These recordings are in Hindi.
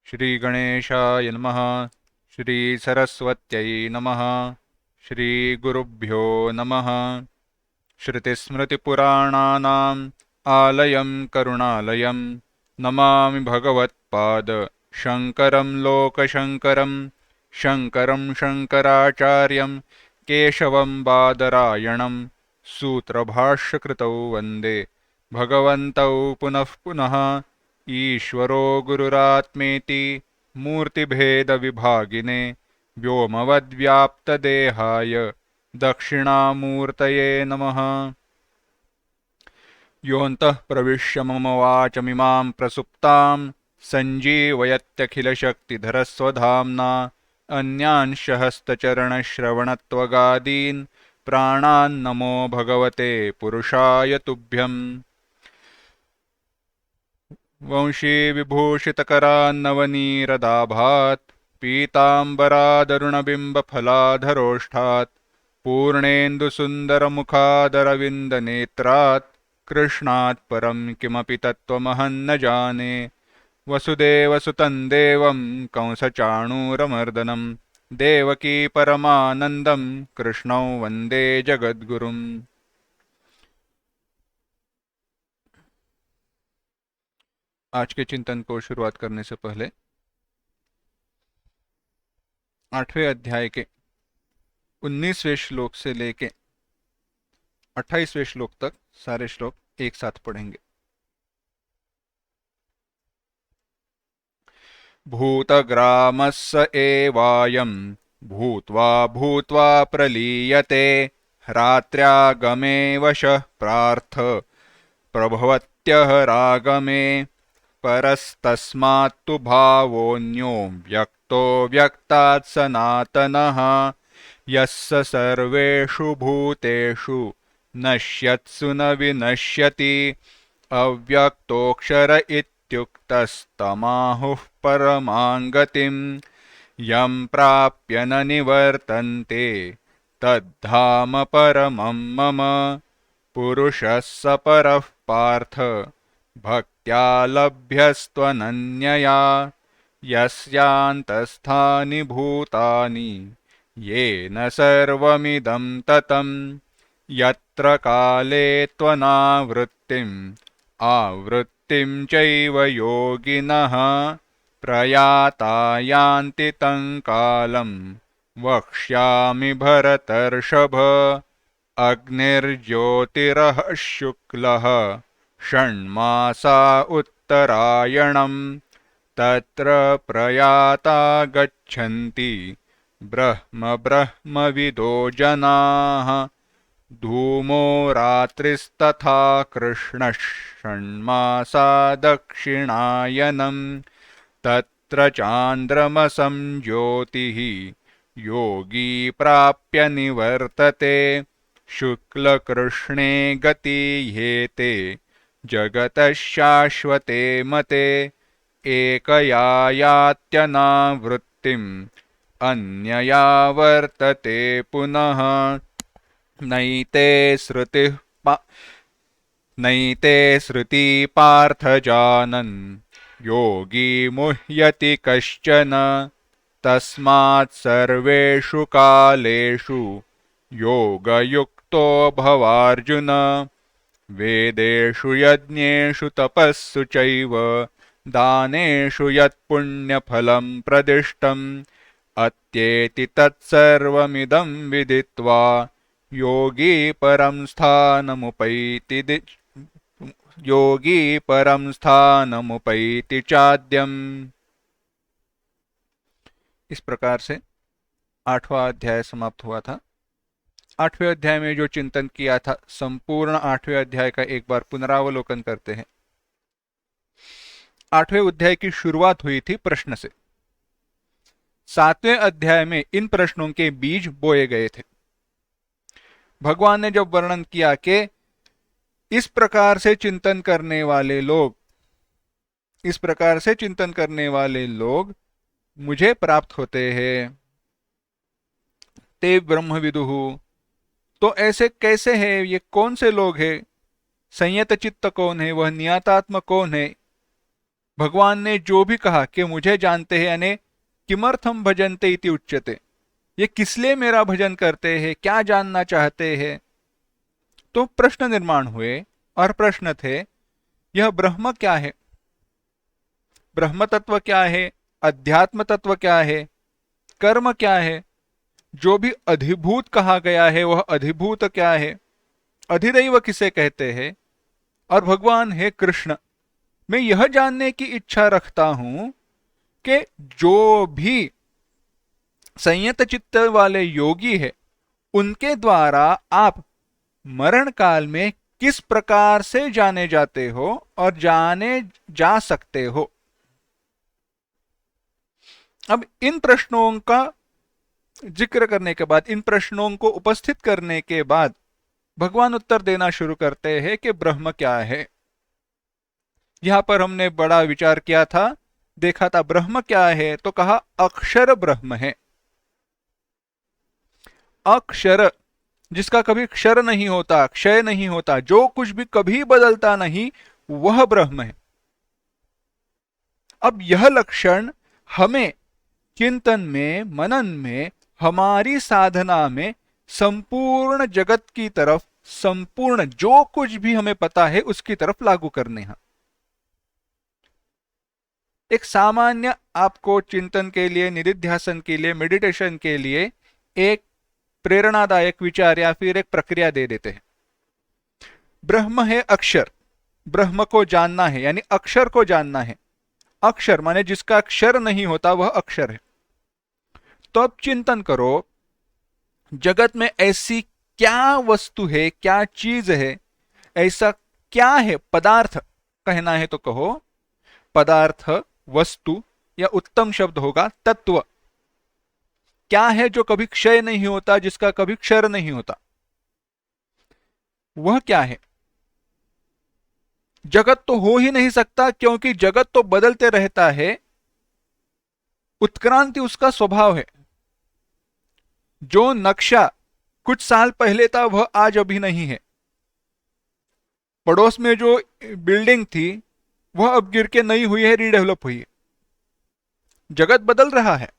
श्रीगणेशाय नमः। श्रीसरस्वत्यै नमः। श्रीगुरुभ्यो नमः। श्रुतिस्मृतिपुराणानाम् आलयं करुणालयं नमामि भगवत्पाद शङ्करं लोकशङ्करं। शङ्करं शङ्कराचार्यं केशवं बादरायणं सूत्रभाष्यकृतौ वन्दे भगवन्तौ पुनः पुनः। ईश्वरो गुरुरात्मेति मूर्तिभेदविभागिने व्योमवद्व्याप्तदेहाय दक्षिणामूर्तये नमः। योऽन्तः प्रविश्य मम वाचमिमां प्रसुप्तां सञ्जीवयत्यखिलशक्तिधरस्वधाम्ना अन्यांश हस्तचरणश्रवणत्वगादीन् प्राणान्नमो भगवते पुरुषाय तुभ्यम्। वंशीविभूषितकरान्नवनीरदाभात् पीताम्बरादरुणबिम्बफलाधरोष्ठात् पूर्णेन्दुसुन्दरमुखादरविन्दनेत्रात् कृष्णात् परं किमपि तत्त्वमहं न जाने। वसुदेवसुतं देवं कंसचाणूरमर्दनं देवकी परमानन्दं कृष्णौ वन्दे जगद्गुरुम्। आज के चिंतन को शुरुआत करने से पहले 8वें अध्याय के 19वें श्लोक से लेके 28वें श्लोक तक सारे श्लोक एक साथ पढ़ेंगे। भूतग्रामस्य एवायं भूत्वा भूत्वा प्रलीयते रात्र्यागमे वशः पार्थ प्रभवत्यः रागमे परस्तस्मात्तु भावोऽन्यो व्यक्तो व्यक्तात् सनातनः यस्य सर्वेषु भूतेषु नश्यत्सु न विनश्यति अव्यक्तोऽक्षर इत्युक्तस्तमाहुः परमां गतिम् यं प्राप्य न निवर्तन्ते तद्धाम परमं मम पुरुषः स परः पार्थ भक्त्या लभ्यस्त्वनन्यया यस्यान्तस्थानि भूतानि येन सर्वमिदं ततं यत्र काले त्वनावृत्तिम् आवृत्तिं चैव योगिनः प्रयाता यान्ति तं कालं वक्ष्यामि भरतर्षभ अग्निर्ज्योतिरः शुक्लः षण्मासा उत्तरायणं तत्र प्रयाता गच्छन्ति ब्रह्म ब्रह्मविदो जनाः धूमो रात्रिस्तथा कृष्णः षण्मासा दक्षिणायनं तत्र चान्द्रमसं ज्योतिः योगी प्राप्य निवर्तते शुक्लकृष्णे गतीह्येते जगतः शाश्वते मते एकया यात्यनावृत्तिम् अन्यया वर्तते पुनः नैते श्रुति पार्थ जानन् योगी मुह्यति कश्चन तस्मात् सर्वेषु कालेषु योगयुक्तो भवार्जुन वेदेषु यज्ञेषु तपस्सु चैव दानेषु यत्पुण्यफलं प्रदिष्टम् अत्येति तत्सर्वमिदं विदित्वा योगी परं स्थानमुपैति चाद्यम्। इस प्रकार से 8वां अध्याय समाप्त हुआ था। 8वें अध्याय में जो चिंतन किया था संपूर्ण 8वें अध्याय का एक बार पुनरावलोकन करते हैं। 8वें अध्याय की शुरुआत हुई थी प्रश्न से। 7वें अध्याय में इन प्रश्नों के बीज बोए गए थे। भगवान ने जब वर्णन किया कि इस प्रकार से चिंतन करने वाले लोग मुझे प्राप्त होते हैं, ते ब्रह्मविदुः, तो ऐसे कैसे है, ये कौन से लोग हैं, संयत चित्त कौन है, वह नियतात्म कौन है, भगवान ने जो भी कहा कि मुझे जानते हैं, यानी किमर्थम भजन्ते इति उच्यते, ये किस लिए मेरा भजन करते हैं, क्या जानना चाहते हैं। तो प्रश्न निर्माण हुए और प्रश्न थे, यह ब्रह्म क्या है, ब्रह्म तत्व क्या है, अध्यात्म तत्व क्या है, कर्म क्या है, जो भी अधिभूत कहा गया है वह अधिभूत क्या है, अधिदैव किसे कहते हैं, और भगवान है कृष्ण। मैं यह जानने की इच्छा रखता हूं कि जो भी संयत चित्त वाले योगी है उनके द्वारा आप मरण काल में किस प्रकार से जाने जाते हो और जाने जा सकते हो। अब इन प्रश्नों का जिक्र करने के बाद, इन प्रश्नों को उपस्थित करने के बाद भगवान उत्तर देना शुरू करते हैं कि ब्रह्म क्या है। यहां पर हमने बड़ा विचार किया था, देखा था ब्रह्म क्या है, तो कहा अक्षर ब्रह्म है। अक्षर, जिसका कभी क्षर नहीं होता, क्षय नहीं होता, जो कुछ भी कभी बदलता नहीं, वह ब्रह्म है। अब यह लक्षण हमें चिंतन में, मनन में, हमारी साधना में संपूर्ण जगत की तरफ, संपूर्ण जो कुछ भी हमें पता है उसकी तरफ लागू करने हैं। एक सामान्य आपको चिंतन के लिए, निधिध्यासन के लिए, मेडिटेशन के लिए एक प्रेरणादायक विचार या फिर एक प्रक्रिया दे देते हैं। ब्रह्म है अक्षर, ब्रह्म को जानना है यानी अक्षर को जानना है। अक्षर माने जिसका अक्षर नहीं होता वह अक्षर है। तो अब चिंतन करो, जगत में ऐसी क्या वस्तु है, क्या चीज है, ऐसा क्या है, पदार्थ कहना है तो कहो, पदार्थ, वस्तु, या उत्तम शब्द होगा तत्व, क्या है जो कभी क्षय नहीं होता, जिसका कभी क्षर नहीं होता, वह क्या है। जगत तो हो ही नहीं सकता, क्योंकि जगत तो बदलते रहता है, उत्क्रांति उसका स्वभाव है। जो नक्शा कुछ साल पहले था वह आज अभी नहीं है। पड़ोस में जो बिल्डिंग थी वह अब गिर के नई हुई है, रीडेवलप हुई है। जगत बदल रहा है।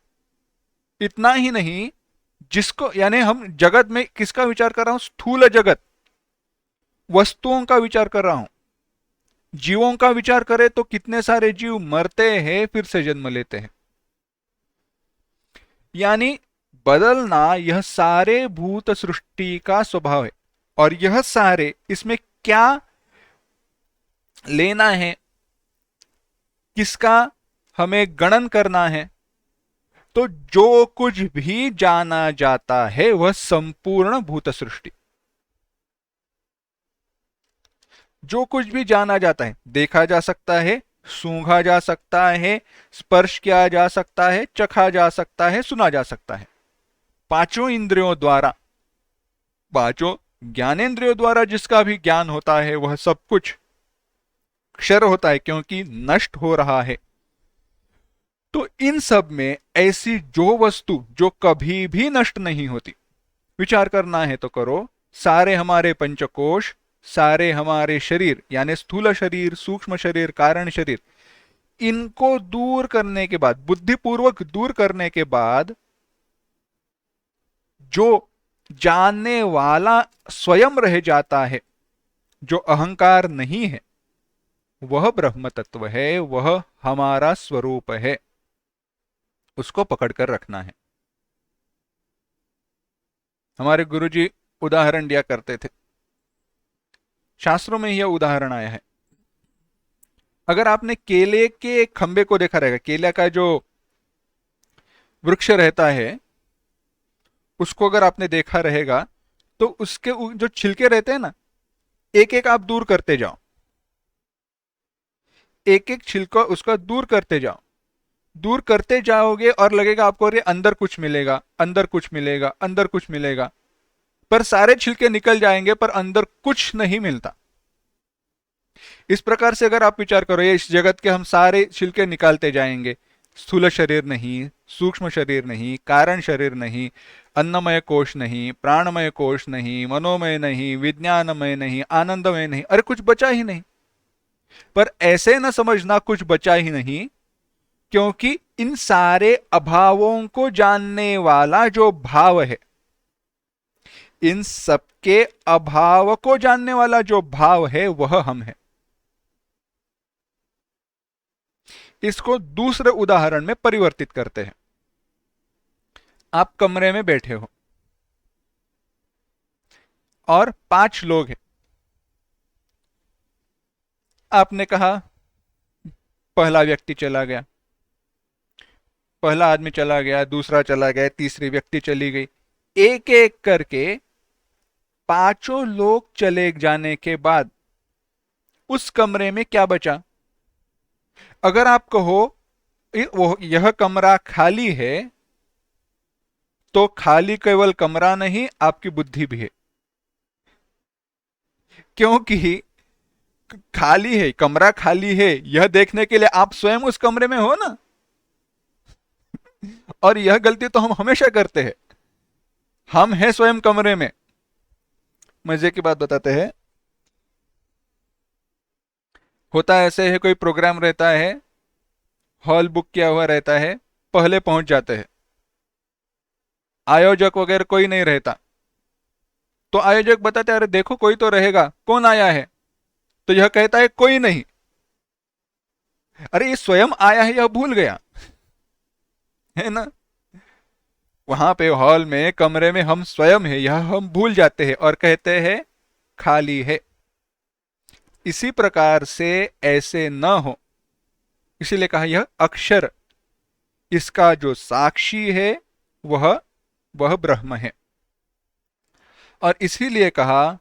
इतना ही नहीं, जिसको, यानी हम जगत में किसका विचार कर रहा हूं, स्थूल जगत, वस्तुओं का विचार कर रहा हूं। जीवों का विचार करें तो कितने सारे जीव मरते हैं फिर से जन्म लेते हैं। यानी बदलना यह सारे भूत सृष्टि का स्वभाव है। और यह सारे, इसमें क्या लेना है, किसका हमें गणन करना है, तो जो कुछ भी जाना जाता है वह संपूर्ण भूत सृष्टि, जो कुछ भी जाना जाता है, देखा जा सकता है, सूंघा जा सकता है, स्पर्श किया जा सकता है, चखा जा सकता है, सुना जा सकता है। पांचों इंद्रियों द्वारा, पांचों ज्ञानेंद्रियों द्वारा जिसका भी ज्ञान होता है वह सब कुछ क्षर होता है, क्योंकि नष्ट हो रहा है। तो इन सब में ऐसी जो वस्तु जो कभी भी नष्ट नहीं होती, विचार करना है तो करो, सारे हमारे पंचकोश, सारे हमारे शरीर यानी स्थूल शरीर, सूक्ष्म शरीर, कारण शरीर, इनको दूर करने के बाद, बुद्धिपूर्वक दूर करने के बाद, जो जानने वाला स्वयं रह जाता है, जो अहंकार नहीं है, वह ब्रह्म तत्व है, वह हमारा स्वरूप है। उसको पकड़कर रखना है। हमारे गुरुजी उदाहरण दिया करते थे, शास्त्रों में यह उदाहरण आया है। अगर आपने केले के खंबे को देखा रहेगा, केला का जो वृक्ष रहता है उसको अगर आपने देखा रहेगा, तो उसके जो छिलके रहते हैं ना, एक एक आप दूर करते जाओ, एक एक छिलका उसका दूर करते जाओ, दूर करते जाओगे और लगेगा आपको अरे अंदर कुछ मिलेगा, अंदर कुछ मिलेगा, अंदर कुछ मिलेगा, पर सारे छिलके निकल जाएंगे पर अंदर कुछ नहीं मिलता। इस प्रकार से अगर आप विचार करो, ये इस जगत के हम सारे छिलके निकालते जाएंगे, स्थूल शरीर नहीं, सूक्ष्म शरीर नहीं, कारण शरीर नहीं, अन्नमय कोश नहीं, प्राणमय कोश नहीं, मनोमय नहीं, विज्ञानमय नहीं, आनंदमय नहीं, अरे कुछ बचा ही नहीं। पर ऐसे न समझना कुछ बचा ही नहीं, क्योंकि इन सारे अभावों को जानने वाला जो भाव है, इन सबके अभाव को जानने वाला जो भाव है वह हम है। इसको दूसरे उदाहरण में परिवर्तित करते हैं। आप कमरे में बैठे हो और 5 लोग हैं। आपने कहा पहला व्यक्ति चला गया, पहला आदमी चला गया, दूसरा चला गया, तीसरी व्यक्ति चली गई। एक एक करके 5 लोग चले जाने के बाद उस कमरे में क्या बचा? अगर आप कहो वो यह कमरा खाली है, तो खाली केवल कमरा नहीं, आपकी बुद्धि भी है। क्योंकि खाली है, कमरा खाली है, यह देखने के लिए आप स्वयं उस कमरे में हो ना। और यह गलती तो हम हमेशा करते हैं, हम हैं स्वयं कमरे में। मजे की बात बताते हैं। होता ऐसे है, कोई प्रोग्राम रहता है, हॉल बुक किया हुआ रहता है, पहले पहुंच जाते हैं, आयोजक वगैरह कोई नहीं रहता, तो आयोजक बताते हैं अरे देखो कोई तो रहेगा, कौन आया है? तो यह कहता है कोई नहीं। अरे ये स्वयं आया है, यह भूल गया है ना। वहां पे हॉल में, कमरे में हम स्वयं है, यह हम भूल जाते हैं और कहते हैं खाली है। इसी प्रकार से ऐसे न हो, इसीलिए कहा यह अक्षर, इसका जो साक्षी है वह ब्रह्म है। और इसीलिए कहा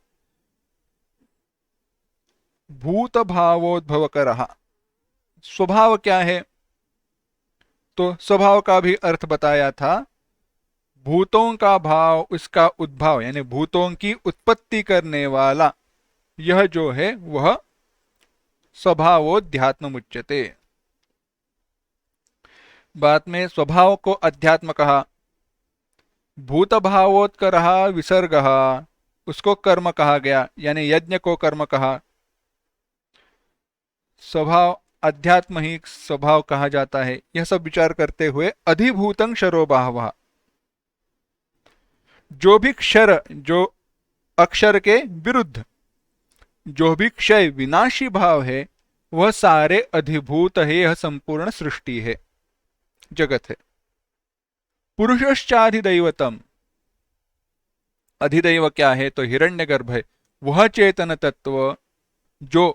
भूत भावोद्भव करहा। स्वभाव क्या है? तो स्वभाव का भी अर्थ बताया था। भूतों का भाव, उसका उद्भाव, यानी भूतों की उत्पत्ति करने वाला यह जो है वह स्वभावोध्यात्म उच्यते। बाद में स्वभाव को अध्यात्म कहा। भूत भावोत्करः विसर्गः, उसको कर्म कहा गया, यानी यज्ञ को कर्म कहा। स्वभाव अध्यात्म ही स्वभाव कहा जाता है। यह सब विचार करते हुए अधिभूतं क्षरो बाहवः, जो भी क्षर, जो अक्षर के विरुद्ध जो भी क्षय विनाशी भाव है, वह सारे अधिभूत है। यह संपूर्ण सृष्टि है, जगत है। पुरुषश्चाधिदैवतम, अधिदैव क्या है? तो हिरण्यगर्भ है। वह चेतन तत्व जो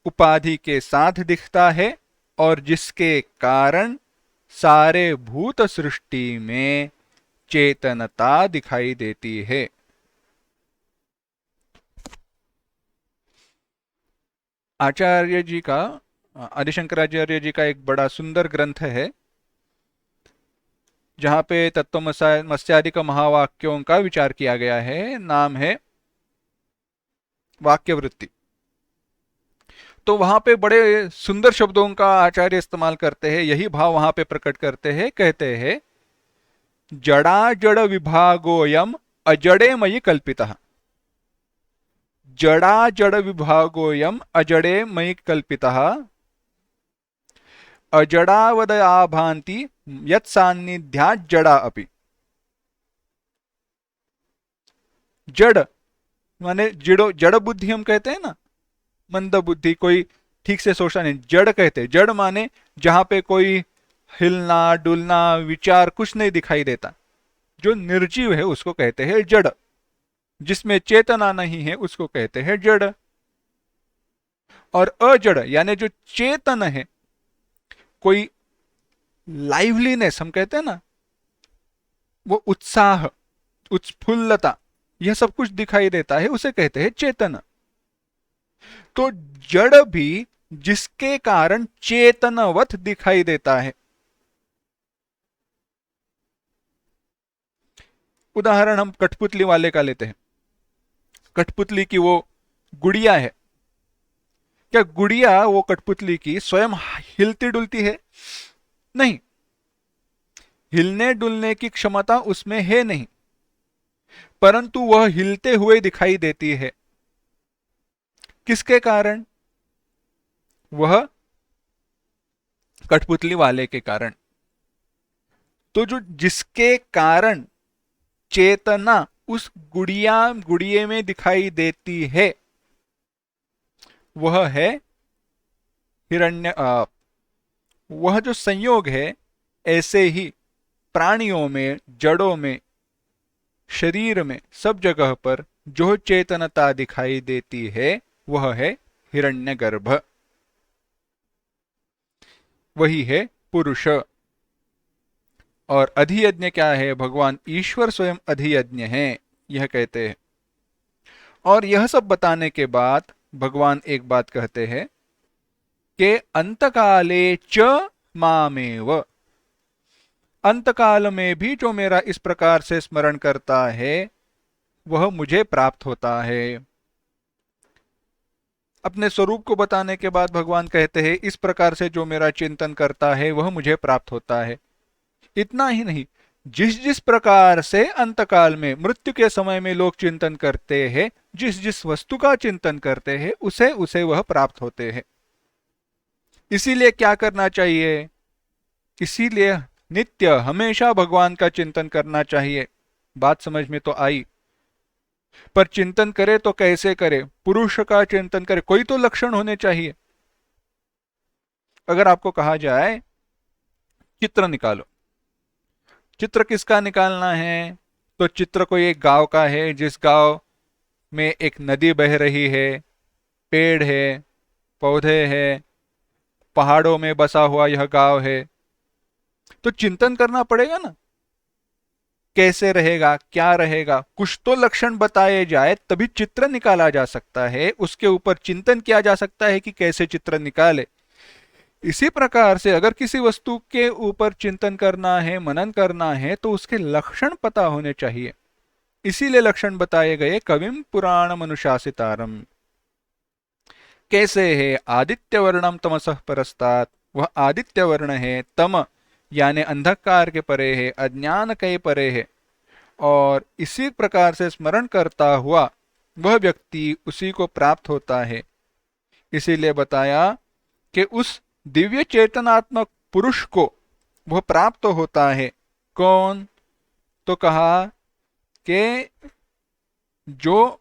उपाधि के साथ दिखता है और जिसके कारण सारे भूत सृष्टि में चेतनता दिखाई देती है। आचार्य जी का, आदिशंकराचार्य जी का एक बड़ा सुंदर ग्रंथ है, जहां पे तत्वमस्यादि का महावाक्यों का विचार किया गया है। नाम है वाक्य वृत्ति। तो वहां पे बड़े सुंदर शब्दों का आचार्य इस्तेमाल करते हैं, यही भाव वहां पे प्रकट करते हैं। कहते हैं जड़ा जड़ विभागोयम अजड़े मयि कल्पितः। जड़ा जड़ विभागोयम अजड़े मयि कल्पितः, अजड़ावदया भांति यत् सान्निध्यात् जड़ा अपि। जड़ माने जड़ बुद्धि हम कहते हैं ना, मंद बुद्धि, कोई ठीक से सोचता नहीं, जड़ कहते हैं। जड़ माने जहां पे कोई हिलना डुलना विचार कुछ नहीं दिखाई देता, जो निर्जीव है उसको कहते हैं जड़। जिसमें चेतना नहीं है उसको कहते हैं जड़। और अजड़ यानी जो चेतन है, कोई लाइवलीनेस हम कहते हैं ना, वो उत्साह, उत्फुल्लता, यह सब कुछ दिखाई देता है, उसे कहते हैं चेतन। तो जड़ भी जिसके कारण चेतनवत दिखाई देता है। उदाहरण हम कठपुतली वाले का लेते हैं। कठपुतली की वो गुड़िया है, क्या गुड़िया वो कठपुतली की स्वयं हिलती डुलती है? नहीं, हिलने डुलने की क्षमता उसमें है नहीं, परंतु वह हिलते हुए दिखाई देती है। किसके कारण? वह कठपुतली वाले के कारण। तो जो जिसके कारण चेतना उस गुड़िये में दिखाई देती है वह है हिरण्य वह जो संयोग है, ऐसे ही प्राणियों में, जड़ों में, शरीर में, सब जगह पर जो चेतनता दिखाई देती है वह है हिरण्यगर्भ, वही है पुरुष। और अधियज्ञ क्या है? भगवान ईश्वर स्वयं अधियज्ञ हैं, यह कहते हैं। और यह सब बताने के बाद भगवान एक बात कहते हैं कि अंतकाले च मामेव, अंतकाल में भी जो मेरा इस प्रकार से स्मरण करता है वह मुझे प्राप्त होता है। अपने स्वरूप को बताने के बाद भगवान कहते हैं इस प्रकार से जो मेरा चिंतन करता है वह मुझे प्राप्त होता है। इतना ही नहीं, जिस जिस प्रकार से अंतकाल में, मृत्यु के समय में लोग चिंतन करते हैं, जिस जिस वस्तु का चिंतन करते हैं उसे उसे वह प्राप्त होते हैं। इसीलिए क्या करना चाहिए? इसीलिए नित्य हमेशा भगवान का चिंतन करना चाहिए। बात समझ में तो आई? पर चिंतन करे तो कैसे करे? पुरुष का चिंतन करे, कोई तो लक्षण होने चाहिए। अगर आपको कहा जाए चित्र निकालो, चित्र किसका निकालना है? तो चित्र कोई एक गांव का है, जिस गांव में एक नदी बह रही है, पेड़ है, पौधे हैं, पहाड़ों में बसा हुआ यह गांव है। तो चिंतन करना पड़ेगा ना, कैसे रहेगा, क्या रहेगा, कुछ तो लक्षण बताए जाए तभी चित्र निकाला जा सकता है, उसके ऊपर चिंतन किया जा सकता है कि कैसे चित्र निकाले। इसी प्रकार से अगर किसी वस्तु के ऊपर चिंतन करना है, मनन करना है, तो उसके लक्षण पता होने चाहिए। इसीलिए लक्षण बताए गए कविम पुराण मनुशासितारम। कैसे है? आदित्य वर्णम तमसः परस्तात्, वह आदित्य वर्ण है, तम यानी अंधकार के परे है, अज्ञान के परे है। और इसी प्रकार से स्मरण करता हुआ वह व्यक्ति उसी को प्राप्त होता है। इसीलिए बताया कि उस दिव्य चेतनात्मक पुरुष को वह प्राप्त होता है। कौन? तो कहा कि जो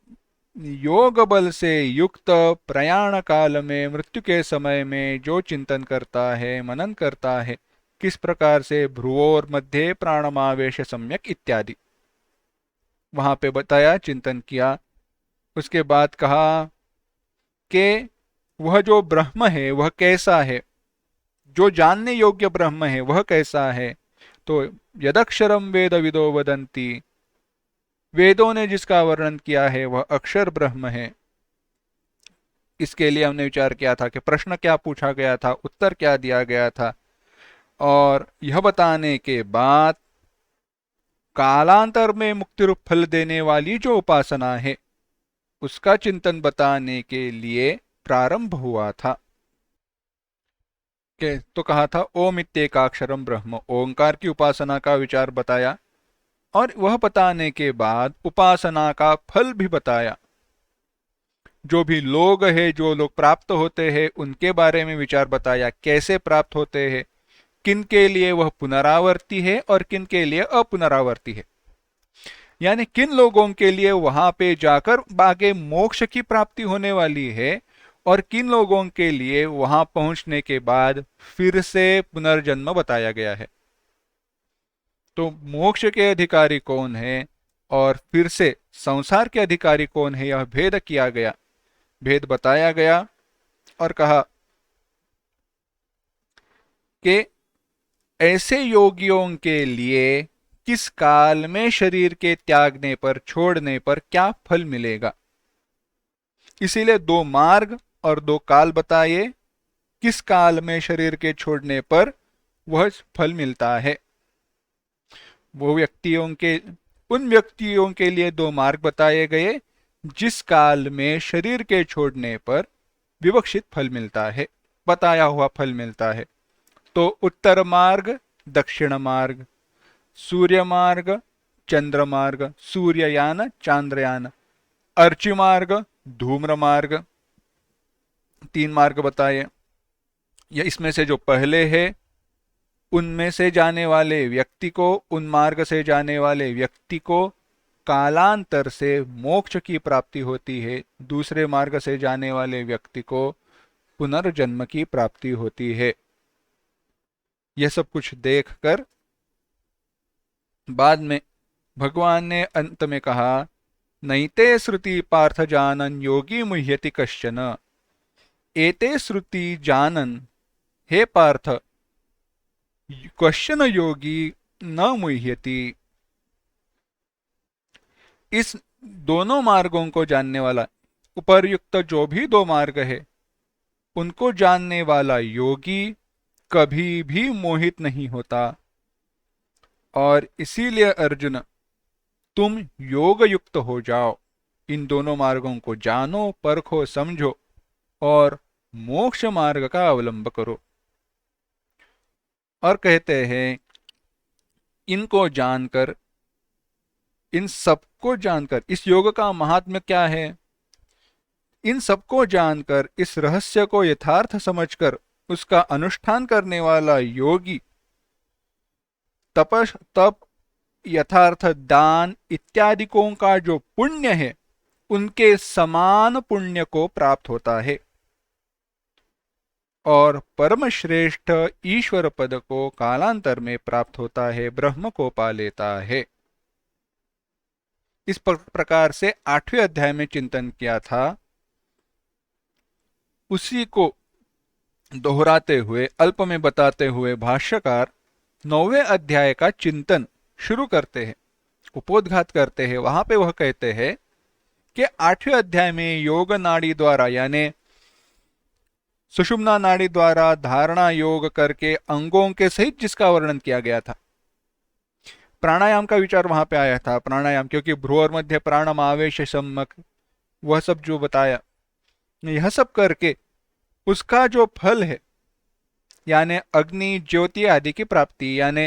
योग बल से युक्त प्रयाण काल में, मृत्यु के समय में जो चिंतन करता है, मनन करता है, किस प्रकार से भ्रुवोर मध्य प्राणमावेश सम्यक इत्यादि, वहां पे बताया, चिंतन किया। उसके बाद कहा कि वह जो ब्रह्म है वह कैसा है, जो जानने योग्य ब्रह्म है वह कैसा है? तो यदक्षरम वेद विदो वदंती, वेदों ने जिसका वर्णन किया है वह अक्षर ब्रह्म है। इसके लिए हमने विचार किया था कि प्रश्न क्या पूछा गया था, उत्तर क्या दिया गया था। और यह बताने के बाद कालांतर में मुक्ति रूप फल देने वाली जो उपासना है उसका चिंतन बताने के लिए प्रारंभ हुआ था। के तो कहा था ओम इत्येकाक्षरम ब्रह्म, ओंकार की उपासना का विचार बताया। और वह बताने के बाद उपासना का फल भी बताया। जो भी लोग हैं, जो लोग प्राप्त होते हैं, उनके बारे में विचार बताया, कैसे प्राप्त होते हैं, किन के लिए वह पुनरावर्ती है और किन के लिए अपुनरावर्ती है। यानी किन लोगों के लिए वहां पे जाकर आगे मोक्ष की प्राप्ति होने वाली है और किन लोगों के लिए वहां पहुंचने के बाद फिर से पुनर्जन्म बताया गया है। तो मोक्ष के अधिकारी कौन है और फिर से संसार के अधिकारी कौन है, यह भेद किया गया, भेद बताया गया। और कहा कि ऐसे योगियों के लिए किस काल में शरीर के त्यागने पर, छोड़ने पर क्या फल मिलेगा। इसीलिए दो मार्ग और दो काल बताए, किस काल में शरीर के छोड़ने पर वह फल मिलता है। वो व्यक्तियों के, उन व्यक्तियों के लिए दो मार्ग बताए गए जिस काल में शरीर के छोड़ने पर विवक्षित फल मिलता है, बताया हुआ फल मिलता है। तो उत्तर मार्ग, दक्षिण मार्ग, सूर्य मार्ग, चंद्र मार्ग, सूर्ययान, चांद्रयान, अर्ची मार्ग, धूम्र मार्ग, तीन मार्ग बताए। या इसमें से जो पहले है उनमें से जाने वाले व्यक्ति को, उन मार्ग से जाने वाले व्यक्ति को कालांतर से मोक्ष की प्राप्ति होती है, दूसरे मार्ग से जाने वाले व्यक्ति को पुनर्जन्म की प्राप्ति होती है। यह सब कुछ देखकर बाद में भगवान ने अंत में कहा, नैते श्रुति पार्थ जानन योगी मुह्यति कश्चन। एते श्रुति जानन हे पार्थ कश्चन योगी न मुह्यति। इस दोनों मार्गों को जानने वाला, उपर्युक्त जो भी दो मार्ग है उनको जानने वाला योगी कभी भी मोहित नहीं होता। और इसीलिए अर्जुन, तुम योग युक्त हो जाओ, इन दोनों मार्गों को जानो, परखो, समझो और मोक्ष मार्ग का अवलंब करो। और कहते हैं इनको जानकर, इन सबको जानकर, इस योग का महात्म्य क्या है, इन सबको जानकर, इस रहस्य को यथार्थ समझकर उसका अनुष्ठान करने वाला योगी तपस, तप, यथार्थ दान इत्यादिकों का जो पुण्य है उनके समान पुण्य को प्राप्त होता है और परम श्रेष्ठ ईश्वर पद को कालांतर में प्राप्त होता है, ब्रह्म को पा लेता है। इस प्रकार से 8वें अध्याय में चिंतन किया था, उसी को दोहराते हुए, अल्प में बताते हुए भाष्यकार 9वें अध्याय का चिंतन शुरू करते हैं, उपोद्घात करते हैं। वहां पे वह कहते हैं कि 8वें अध्याय में योग नाड़ी द्वारा, यानी सुषुम्ना नाड़ी द्वारा धारणा योग करके अंगों के सहित जिसका वर्णन किया गया था, प्राणायाम का विचार वहां पे आया था। प्राणायाम, क्योंकि भ्रू और मध्य प्राणम आवेश सम्मक, वह सब जो बताया, यह सब करके उसका जो फल है, यानी अग्नि ज्योति आदि की प्राप्ति, यानी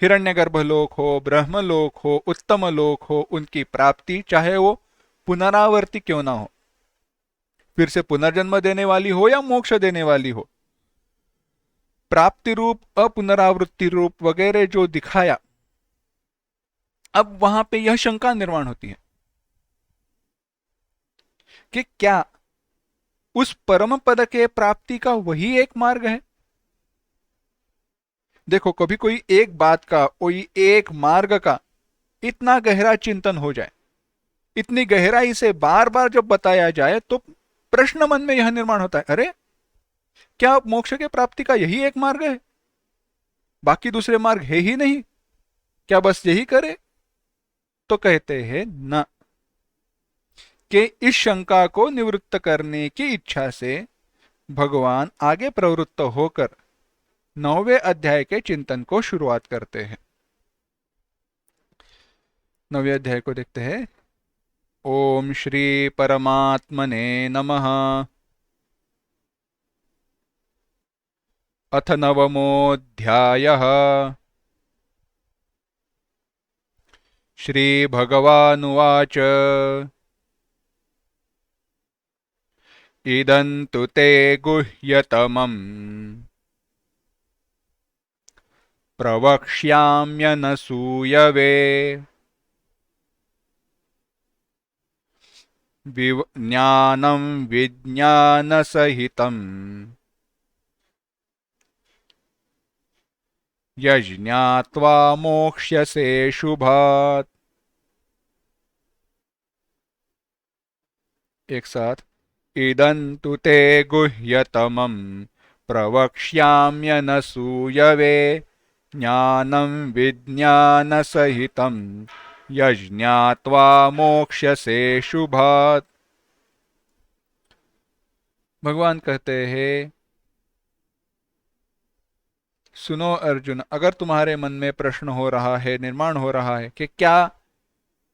हिरण्यगर्भ लोक हो, ब्रह्मलोक हो, उत्तम लोक हो, उनकी प्राप्ति, चाहे वो पुनरावर्ती क्यों ना हो, फिर से पुनर्जन्म देने वाली हो या मोक्ष देने वाली हो, प्राप्ति रूप, अपुनरावृत्ति रूप वगैरह जो दिखाया। अब वहां पे यह शंका निर्माण होती है कि क्या उस परम पद के प्राप्ति का वही एक मार्ग है? देखो, कभी कोई एक बात का, कोई एक मार्ग का इतना गहरा चिंतन हो जाए, इतनी गहराई से बार बार जब बताया जाए, तो प्रश्न मन में यह निर्माण होता है, अरे क्या मोक्ष के प्राप्ति का यही एक मार्ग है? बाकी दूसरे मार्ग है ही नहीं, क्या बस यही करे? तो कहते हैं न, कि इस शंका को निवृत्त करने की इच्छा से भगवान आगे प्रवृत्त होकर 9वें अध्याय के चिंतन को शुरुआत करते हैं। 9वें अध्याय को देखते हैं। ओम श्री परमात्मने नमः। अथ नवमोऽध्यायः। श्रीभगवानुवाच इदं तु ते गुह्यतमम् प्रवक्ष्याम्यनसूयवे ज्ञानं विज्ञानसहितं यज्ञात्वा मोक्ष्यसे शुभात्। एक साथ, इदं तु ते गुह्यतमं प्रवक्ष्याम्यनसूयवे ज्ञानं विज्ञानसहितं यज्ञात्वा मोक्ष्यसे शुभात्। भगवान कहते हैं, सुनो अर्जुन, अगर तुम्हारे मन में प्रश्न हो रहा है, निर्माण हो रहा है कि क्या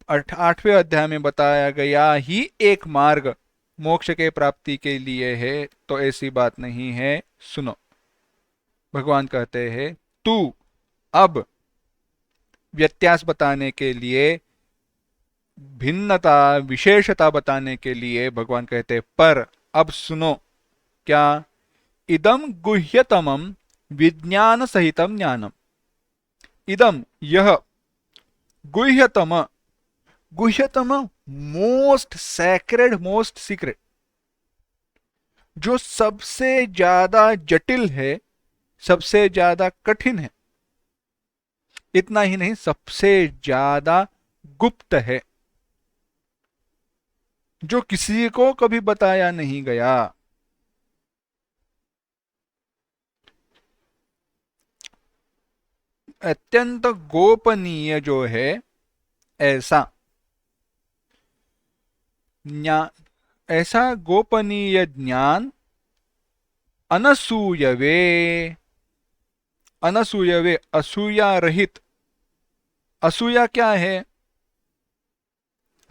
8वें अध्याय में बताया गया ही एक मार्ग मोक्ष के प्राप्ति के लिए है, तो ऐसी बात नहीं है। सुनो, भगवान कहते हैं, तू अब व्यत्यास बताने के लिए, भिन्नता, विशेषता बताने के लिए भगवान कहते हैं, पर अब सुनो, क्या इदम गुह्यतमं विज्ञान सहितम ज्ञानम। इदम यह, गुह्यतम, गुह्यतम मोस्ट सैक्रेड, मोस्ट सीक्रेट, जो सबसे ज्यादा जटिल है, सबसे ज्यादा कठिन है। इतना ही नहीं, सबसे ज्यादा गुप्त है, जो किसी को कभी बताया नहीं गया। अत्यंत गोपनीय जो है, ऐसा ज्ञान, ऐसा गोपनीय ज्ञान अनसूयवे, अनसूयवे असूया रहित। असूया क्या है?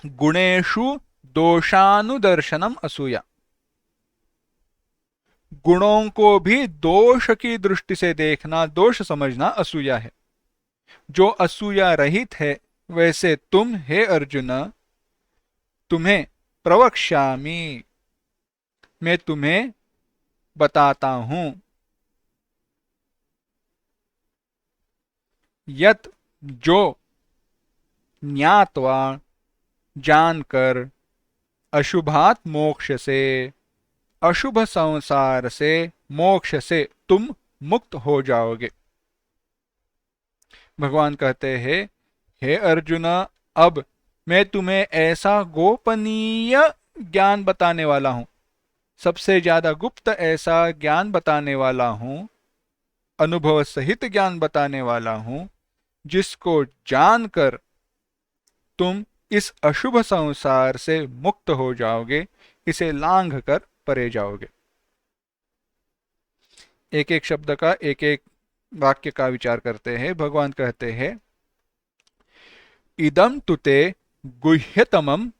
गुणेषु दोषानुदर्शनम असूया। गुणों को भी दोष की दृष्टि से देखना, दोष समझना असूया है। जो असूया रहित है, वैसे तुम हे अर्जुन, तुम्हें प्रवक्ष्यामि, मैं तुम्हें बताता हूं। यत, जो, ज्ञात्वा, जानकर, अशुभात मोक्ष से, अशुभ संसार से, मोक्ष से तुम मुक्त हो जाओगे। भगवान कहते हैं, हे अर्जुन, अब मैं तुम्हें ऐसा गोपनीय ज्ञान बताने वाला हूं, सबसे ज्यादा गुप्त ऐसा ज्ञान बताने वाला हूं, अनुभव सहित ज्ञान बताने वाला हूं, जिसको जानकर तुम इस अशुभ संसार से मुक्त हो जाओगे, इसे लांघ कर परे जाओगे। एक एक शब्द का, एक एक वाक्य का विचार करते हैं। भगवान कहते हैं, इदम तुते गुह्यतमं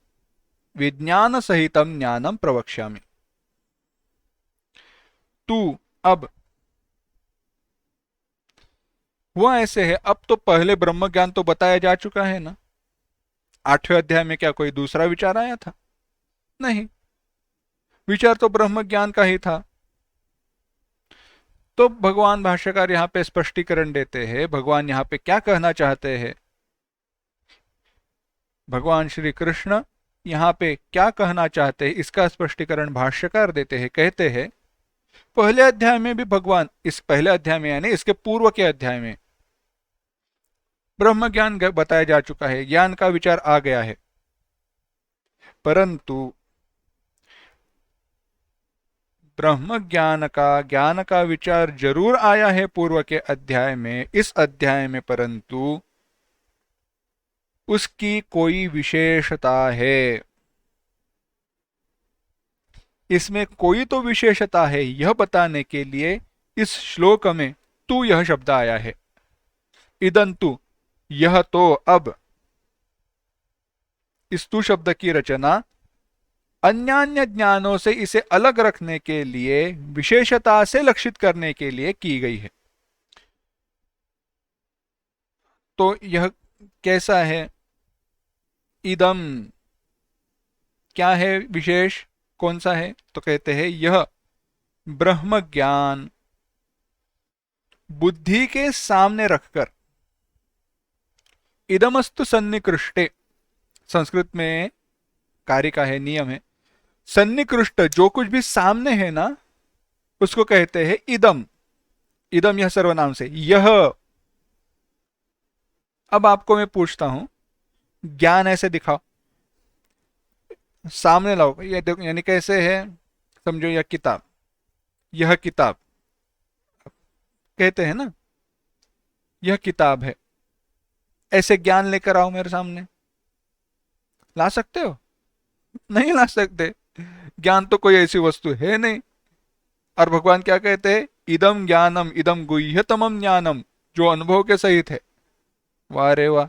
विज्ञान सहितम ज्ञानम प्रवक्ष्यामि। तू, अब, हुआ ऐसे है, अब तो पहले ब्रह्म ज्ञान तो बताया जा चुका है ना। 8वें अध्याय में क्या कोई दूसरा विचार आया था? नहीं, विचार तो ब्रह्म ज्ञान का ही था। तो भगवान भाष्यकार यहां पे स्पष्टीकरण देते हैं। भगवान यहां पे क्या कहना चाहते हैं? भगवान श्री कृष्ण यहां पे क्या कहना चाहते हैं, इसका स्पष्टीकरण भाष्यकार देते हैं। कहते हैं, पहले अध्याय में भी भगवान, इस पहले अध्याय में यानी इसके पूर्व के अध्याय में ब्रह्म ज्ञान बताया जा चुका है, ज्ञान का विचार आ गया है। परंतु ब्रह्म ज्ञान का विचार जरूर आया है पूर्व के अध्याय में, इस अध्याय में, परंतु उसकी कोई विशेषता है। इसमें कोई तो विशेषता है, यह बताने के लिए इस श्लोक में तू यह शब्द आया है। इदंतु, यह तो, अब। इस तू शब्द की रचना अन्यान्य ज्ञानों से इसे अलग रखने के लिए, विशेषता से लक्षित करने के लिए की गई है। तो यह कैसा है? इदम क्या है? विशेष कौन सा है? तो कहते हैं, यह ब्रह्म ज्ञान बुद्धि के सामने रखकर, इदमस्तु सन्निकृष्टे, संस्कृत में कार्य का है, नियम है, सन्निकृष्ट जो कुछ भी सामने है ना, उसको कहते हैं इदम। इदम यह सर्वनाम से, यह। अब आपको मैं पूछता हूं, ज्ञान ऐसे दिखाओ, सामने लाओ, ये देखो, यानी कैसे है? समझो, यह किताब, यह किताब कहते हैं ना, यह किताब है, ऐसे ज्ञान लेकर आओ मेरे सामने, ला सकते हो? नहीं ला सकते। ज्ञान तो कोई ऐसी वस्तु है नहीं। और भगवान क्या कहते हैं? इदम ज्ञानम इदम गुह्यतमम ज्ञानम, जो अनुभव के सहित है। वाह रे वाह,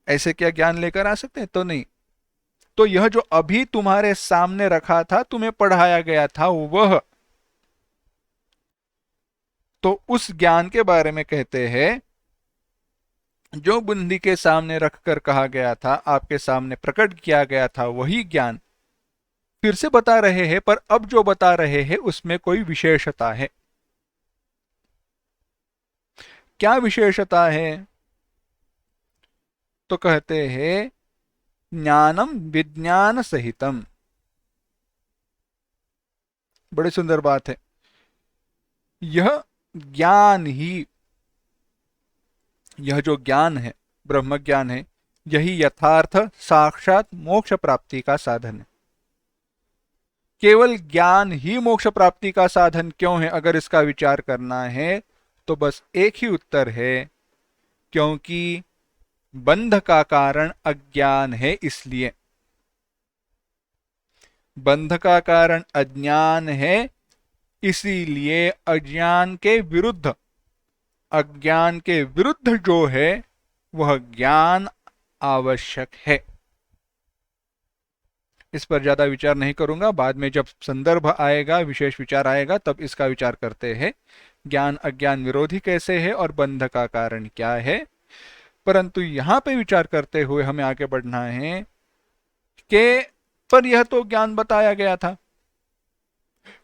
ऐसे क्या ज्ञान लेकर आ सकते हैं? तो नहीं। तो यह जो अभी तुम्हारे सामने रखा था, तुम्हें पढ़ाया गया था, वह, तो उस ज्ञान के बारे में कहते हैं, जो बुद्धि के सामने रखकर कहा गया था, आपके सामने प्रकट किया गया था, वही ज्ञान फिर से बता रहे हैं, पर अब जो बता रहे हैं उसमें कोई विशेषता है। क्या विशेषता है? तो कहते हैं ज्ञानम विज्ञान सहितम। बड़ी सुंदर बात है। यह ज्ञान ही, यह जो ज्ञान है, ब्रह्म ज्ञान है, यही यथार्थ साक्षात मोक्ष प्राप्ति का साधन है। केवल ज्ञान ही मोक्ष प्राप्ति का साधन क्यों है? अगर इसका विचार करना है तो बस एक ही उत्तर है, क्योंकि बंध का कारण अज्ञान है। इसलिए बंध का कारण अज्ञान है, इसीलिए अज्ञान के विरुद्ध, अज्ञान के विरुद्ध जो है वह ज्ञान आवश्यक है। इस पर ज्यादा विचार नहीं करूंगा, बाद में जब संदर्भ आएगा, विशेष विचार आएगा, तब इसका विचार करते हैं। ज्ञान अज्ञान विरोधी कैसे है और बंध का कारण क्या है। परंतु यहां पे विचार करते हुए हमें आगे बढ़ना है कि पर यह तो ज्ञान बताया गया था।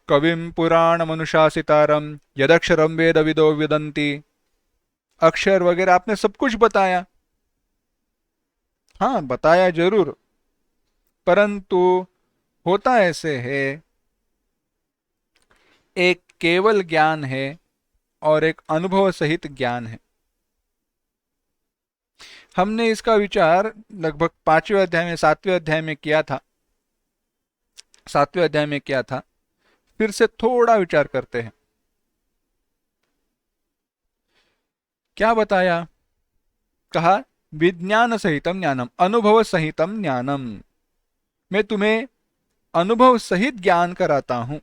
कविम पुराण मनुशासितारम यदक्षरम वेद विदो विदंती। अक्षर वगैरह आपने सब कुछ बताया, हाँ बताया जरूर, परंतु होता ऐसे है, एक केवल ज्ञान है और एक अनुभव सहित ज्ञान है। हमने इसका विचार लगभग 5वें अध्याय में, 7वें अध्याय में किया था, 7वें अध्याय में किया था। फिर से थोड़ा विचार करते हैं। क्या बताया? कहा विज्ञान सहितम ज्ञानम, अनुभव सहितम ज्ञानम। मैं तुम्हें अनुभव सहित ज्ञान कराता हूं।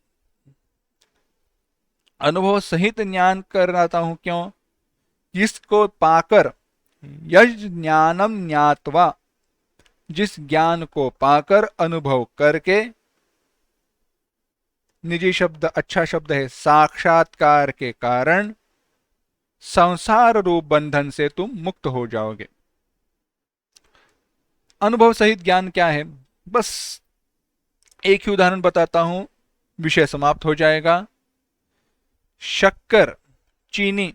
अनुभव सहित ज्ञान कराता हूं क्यों? इसको पाकर, यज ज्ञानम ज्ञात्वा, जिस ज्ञान को पाकर, अनुभव करके, निजी शब्द अच्छा शब्द है, साक्षात्कार के कारण संसार रूप बंधन से तुम मुक्त हो जाओगे। अनुभव सहित ज्ञान क्या है? बस एक ही उदाहरण बताता हूं, विषय समाप्त हो जाएगा। शक्कर, चीनी,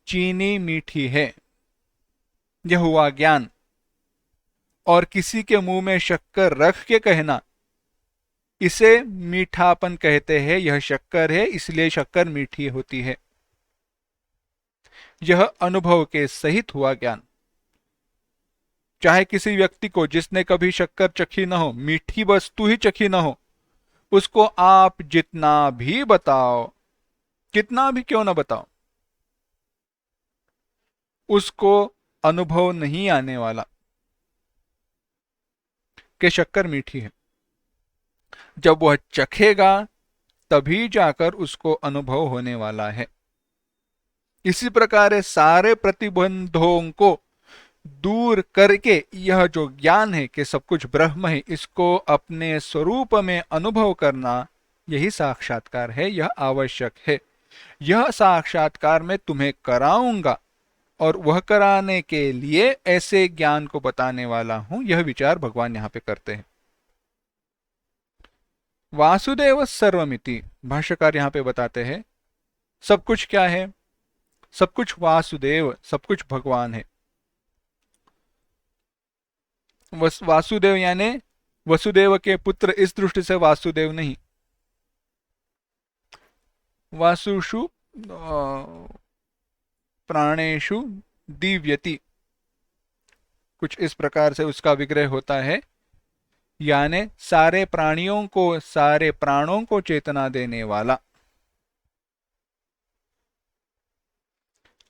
चीनी मीठी है, यह हुआ ज्ञान। और किसी के मुंह में शक्कर रख के कहना, इसे मीठापन कहते हैं, यह शक्कर है इसलिए शक्कर मीठी होती है। यह अनुभव के सहित हुआ ज्ञान। चाहे किसी व्यक्ति को जिसने कभी शक्कर चखी न हो, मीठी वस्तु ही चखी न हो, उसको आप जितना भी बताओ, कितना भी क्यों ना बताओ, उसको अनुभव नहीं आने वाला कि शक्कर मीठी है। जब वह चखेगा तभी जाकर उसको अनुभव होने वाला है। इसी प्रकार सारे प्रतिबंधों को दूर करके यह जो ज्ञान है कि सब कुछ ब्रह्म है, इसको अपने स्वरूप में अनुभव करना, यही साक्षात्कार है, यह आवश्यक है। यह साक्षात्कार मैं तुम्हें कराऊंगा और वह कराने के लिए ऐसे ज्ञान को बताने वाला हूं। यह विचार भगवान यहां पे करते हैं। वासुदेव सर्वमिति, भाष्यकार यहां पे बताते हैं सब कुछ क्या है? सब कुछ वासुदेव, सब कुछ भगवान है। वासुदेव यानी वसुदेव के पुत्र, इस दृष्टि से वासुदेव नहीं। वासुषु प्राणेषु दिव्यति, कुछ इस प्रकार से उसका विग्रह होता है, यानी सारे प्राणियों को, सारे प्राणों को चेतना देने वाला।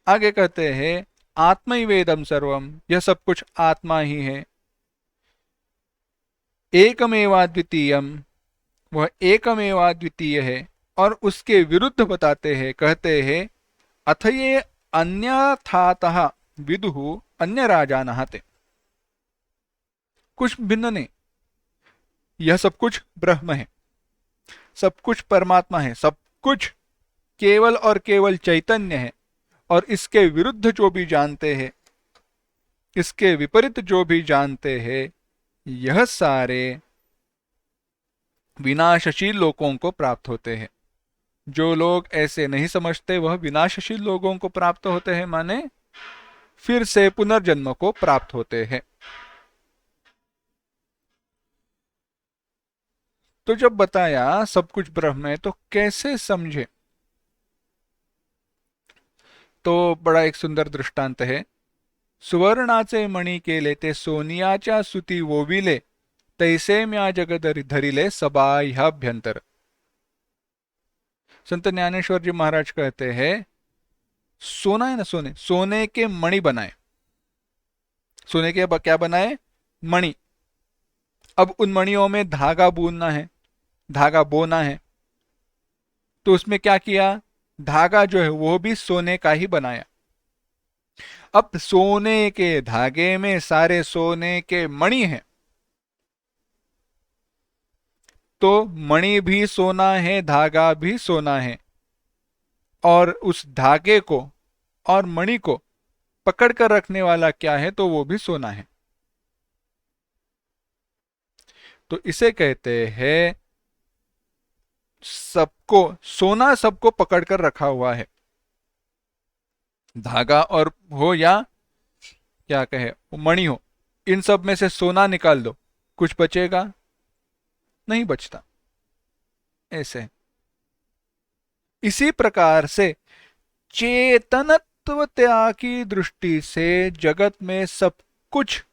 आगे कहते हैं आत्मैवेदम सर्वम, यह सब कुछ आत्मा ही है। एकमेवाद्वितीयम, वह एकमेवाद्वितीय है। और उसके विरुद्ध बताते हैं, कहते हैं अथ ये अन्यथातः विदुः अन्य राजानः ते, कुछ भिन्न नहीं, यह सब कुछ ब्रह्म है, सब कुछ परमात्मा है, सब कुछ केवल और केवल चैतन्य है। और इसके विरुद्ध जो भी जानते हैं, इसके विपरीत जो भी जानते हैं, यह सारे विनाशशील लोगों को प्राप्त होते हैं। जो लोग ऐसे नहीं समझते वह विनाशशील लोगों को प्राप्त होते हैं, माने फिर से पुनर्जन्म को प्राप्त होते हैं। तो जब बताया सब कुछ ब्रह्म है तो कैसे समझे, तो बड़ा एक सुंदर दृष्टांत है। सुवर्णाचे मणी केले ते सोनियाच्या सुती वोविले, तैसे म्या जग धरिले सबाह्याभ्यंतर। संत ज्ञानेश्वर जी महाराज कहते हैं, सोना है ना, सोने के मणि बनाए, सोने के क्या बनाए, मणि। अब उन मणियों में धागा बूनना है, धागा बोना है, तो उसमें क्या किया, धागा जो है वो भी सोने का ही बनाया। अब सोने के धागे में सारे सोने के मणि हैं, तो मणि भी सोना है, धागा भी सोना है, और उस धागे को और मणि को पकड़ कर रखने वाला क्या है, तो वो भी सोना है। तो इसे कहते हैं सबको, सोना सबको पकड़ कर रखा हुआ है। धागा और हो या क्या कहे मणि हो, इन सब में से सोना निकाल दो, कुछ बचेगा नहीं, बचता। ऐसे इसी प्रकार से चेतनत्वता की दृष्टि से जगत में सब कुछ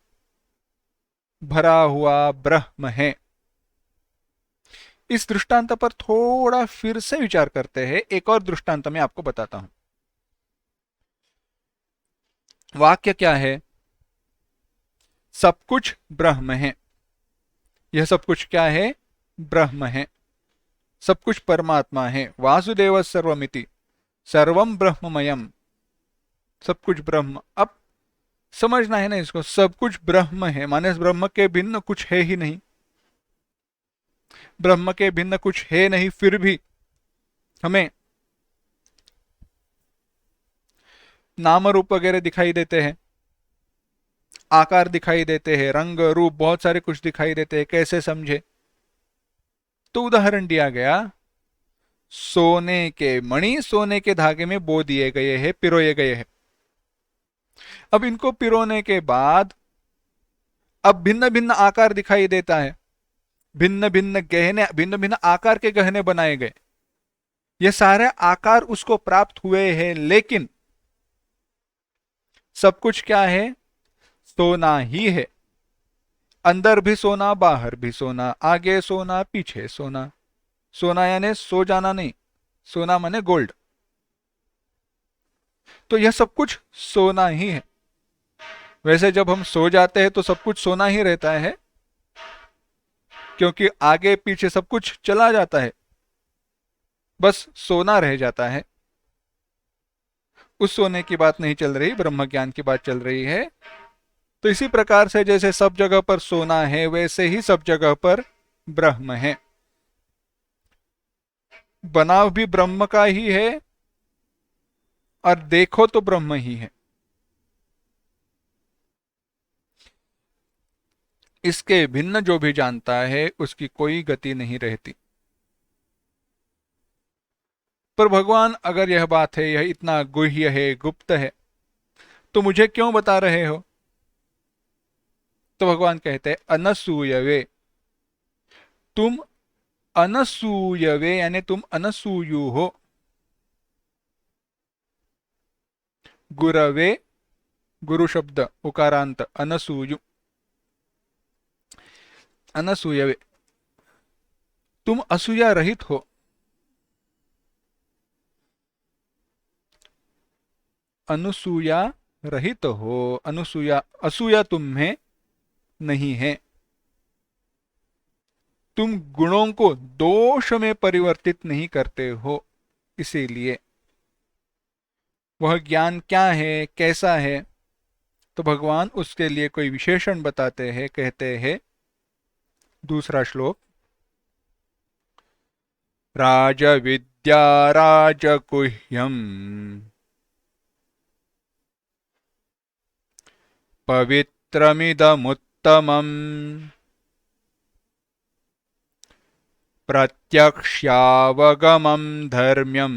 भरा हुआ ब्रह्म है। इस दृष्टांत पर थोड़ा फिर से विचार करते हैं। एक और दृष्टांत मैं आपको बताता हूं। वाक्य क्या है, सब कुछ ब्रह्म है। यह सब कुछ क्या है, ब्रह्म है, सब कुछ परमात्मा है। वासुदेव सर्वमिति, सर्वम ब्रह्ममयम, सब कुछ ब्रह्म। अब समझना है ना इसको, सब कुछ ब्रह्म है माने ब्रह्म के भिन्न कुछ है ही नहीं, ब्रह्म के भिन्न कुछ है नहीं, फिर भी हमें नाम रूप वगैरह दिखाई देते हैं, आकार दिखाई देते हैं, रंग रूप बहुत सारे कुछ दिखाई देते हैं। कैसे समझे, तो उदाहरण दिया गया, सोने के मणि सोने के धागे में बो दिए गए हैं, पिरोए गए हैं। अब इनको पिरोने के बाद अब भिन्न भिन्न आकार दिखाई देता है, भिन्न भिन्न गहने, भिन्न भिन्न आकार के गहने बनाए गए। ये सारे आकार उसको प्राप्त हुए हैं, लेकिन सब कुछ क्या है, सोना ही है। अंदर भी सोना, बाहर भी सोना, आगे सोना, पीछे सोना। सोना यानी सो जाना नहीं, सोना माने गोल्ड। तो यह सब कुछ सोना ही है। वैसे जब हम सो जाते हैं तो सब कुछ सोना ही रहता है, क्योंकि आगे पीछे सब कुछ चला जाता है, बस सोना रह जाता है। उस सोने की बात नहीं चल रही, ब्रह्म ज्ञान की बात चल रही है। तो इसी प्रकार से जैसे सब जगह पर सोना है, वैसे ही सब जगह पर ब्रह्म है। बनाव भी ब्रह्म का ही है और देखो तो ब्रह्म ही है। इसके भिन्न जो भी जानता है उसकी कोई गति नहीं रहती। पर भगवान अगर यह बात है, यह इतना गुह्य है, गुप्त है, तो मुझे क्यों बता रहे हो। तो भगवान कहते हैं अनसूयवे, तुम अनसूयवे यानी तुम अनसूयु हो। गुरवे, गुरु शब्द उकारांत, अनसूयु, अनसूयवे, तुम असूया रहित हो। अनुसूया रहित हो, अनुसूया, असूया तुम्हें नहीं है। तुम गुणों को दोष में परिवर्तित नहीं करते हो, इसीलिए। वह ज्ञान क्या है, कैसा है, तो भगवान उसके लिए कोई विशेषण बताते हैं। कहते हैं दूसरा श्लोक, राज विद्या राजगुह्यम पवित्रमिदमुत्तमम् प्रत्यक्ष्यावगमं धर्म्यं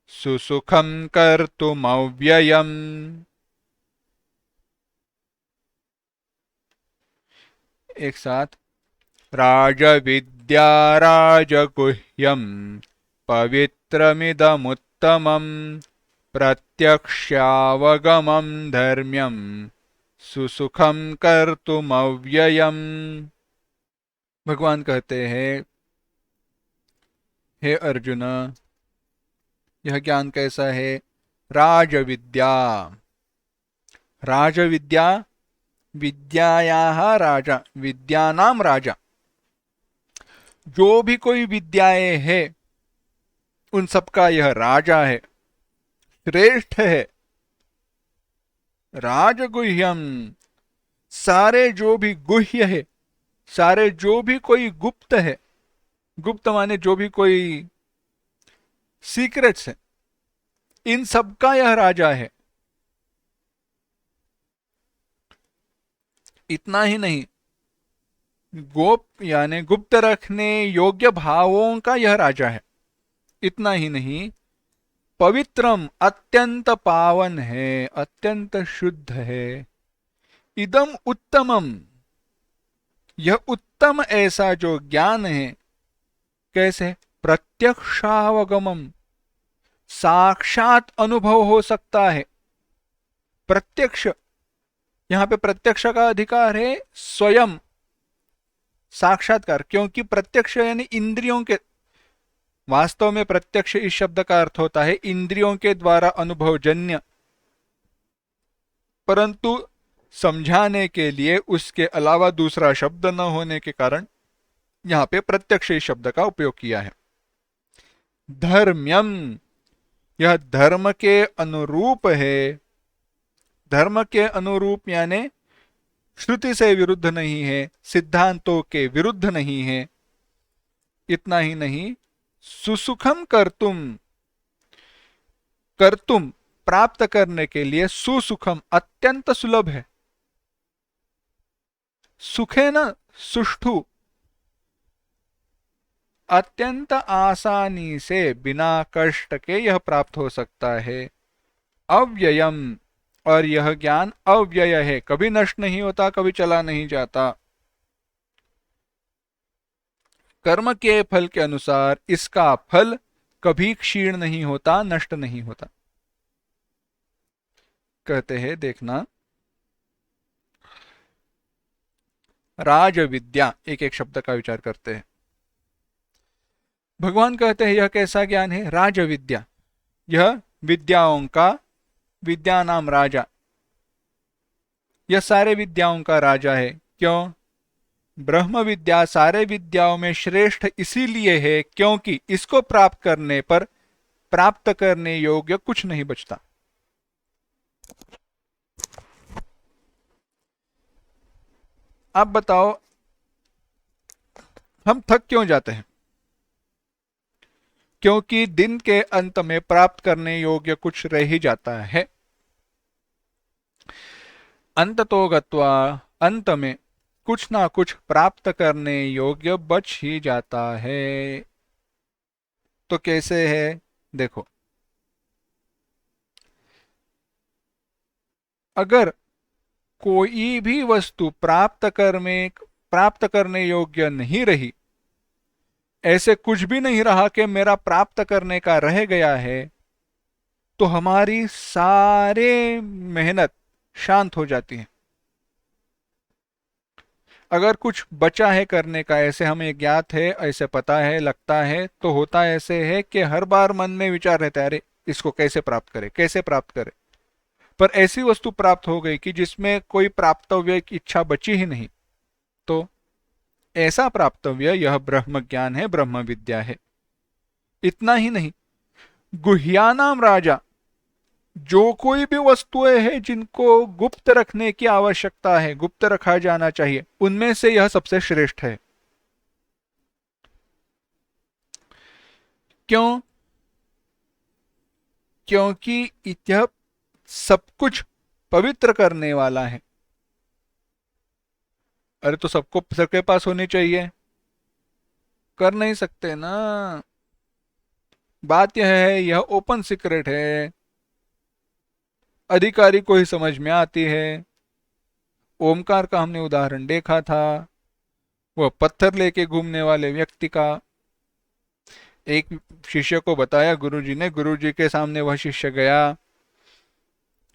सुसुखं कर्तुमव्ययम्। एक साथ। राजविद्या राजगुह्यं पवित्रमिदमुत्तमम् प्रत्यक्ष्यावगमं धर्म्यं सुसुखं कर्तुमव्ययम्। भगवान कहते हैं, हे अर्जुन, यह ज्ञान कैसा है? राजविद्या। राजविद्या, विद्यायाः राजा, विद्यानाम राजा। जो भी कोई विद्याएं है उन सबका यह राजा है, श्रेष्ठ है। राजगुह्यम, सारे जो भी गुह्य है, सारे जो भी कोई गुप्त है, गुप्त माने जो भी कोई सीक्रेट्स है, इन सबका यह राजा है। इतना ही नहीं, गोप यानी गुप्त रखने योग्य भावों का यह राजा है। इतना ही नहीं, पवित्रम, अत्यंत पावन है, अत्यंत शुद्ध है। इदम उत्तमम, यह उत्तम ऐसा जो ज्ञान है, कैसे? प्रत्यक्षावगमम, साक्षात अनुभव हो सकता है। प्रत्यक्ष, यहां पे प्रत्यक्ष का अधिकार है स्वयं, साक्षात्कार। क्योंकि प्रत्यक्ष यानी इंद्रियों के, वास्तव में प्रत्यक्ष इस शब्द का अर्थ होता है इंद्रियों के द्वारा अनुभवजन्य, परंतु समझाने के लिए उसके अलावा दूसरा शब्द न होने के कारण यहां पे प्रत्यक्ष इस शब्द का उपयोग किया है। धर्म्यम, यह धर्म के अनुरूप है। धर्म के अनुरूप यानी श्रुति से विरुद्ध नहीं है, सिद्धांतों के विरुद्ध नहीं है। इतना ही नहीं, सुसुखम कर्तुम, कर्तुम प्राप्त करने के लिए, सुसुखम अत्यंत सुलभ है। सुखे न, सुष्ठु, अत्यंत आसानी से बिना कष्ट के यह प्राप्त हो सकता है। अव्ययम, और यह ज्ञान अव्यय है, कभी नष्ट नहीं होता, कभी चला नहीं जाता। कर्म के फल के अनुसार इसका फल कभी क्षीण नहीं होता, नष्ट नहीं होता। कहते हैं, देखना, राज विद्या, एक एक शब्द का विचार करते हैं। भगवान कहते हैं यह कैसा ज्ञान है? राज विद्या, यह विद्याओं का, विद्या नाम राजा, यह सारे विद्याओं का राजा है। क्यों? ब्रह्म विद्या सारे विद्याओं में श्रेष्ठ इसीलिए है क्योंकि इसको प्राप्त करने पर प्राप्त करने योग्य कुछ नहीं बचता। आप बताओ, हम थक क्यों जाते हैं? क्योंकि दिन के अंत में प्राप्त करने योग्य कुछ रह ही जाता है। अंत तो गत्वा, अंत में कुछ ना कुछ प्राप्त करने योग्य बच ही जाता है। तो कैसे है? देखो, अगर कोई भी वस्तु प्राप्त करने योग्य नहीं रही, ऐसे कुछ भी नहीं रहा कि मेरा प्राप्त करने का रह गया है, तो हमारी सारे मेहनत शांत हो जाती है। अगर कुछ बचा है करने का, ऐसे हमें ज्ञात है, ऐसे पता है, लगता है, तो होता ऐसे है कि हर बार मन में विचार रहता है, अरे इसको कैसे प्राप्त करें, कैसे प्राप्त करें। पर ऐसी वस्तु प्राप्त हो गई कि जिसमें कोई प्राप्तव्य की इच्छा बची ही नहीं, तो ऐसा प्राप्तव्य यह ब्रह्म ज्ञान है, ब्रह्म विद्या है। इतना ही नहीं, गुह्यानाम राजा, जो कोई भी वस्तुएं हैं जिनको गुप्त रखने की आवश्यकता है, गुप्त रखा जाना चाहिए, उनमें से यह सबसे श्रेष्ठ है। क्यों? क्योंकि यह सब कुछ पवित्र करने वाला है। अरे तो सबको सबके पास होनी चाहिए, कर नहीं सकते ना। बात यह है, यह ओपन सीक्रेट है, अधिकारी को ही समझ में आती है। ओमकार का हमने उदाहरण देखा था, वह पत्थर लेके घूमने वाले व्यक्ति का। एक शिष्य को बताया गुरुजी ने, गुरुजी के सामने वह शिष्य गया,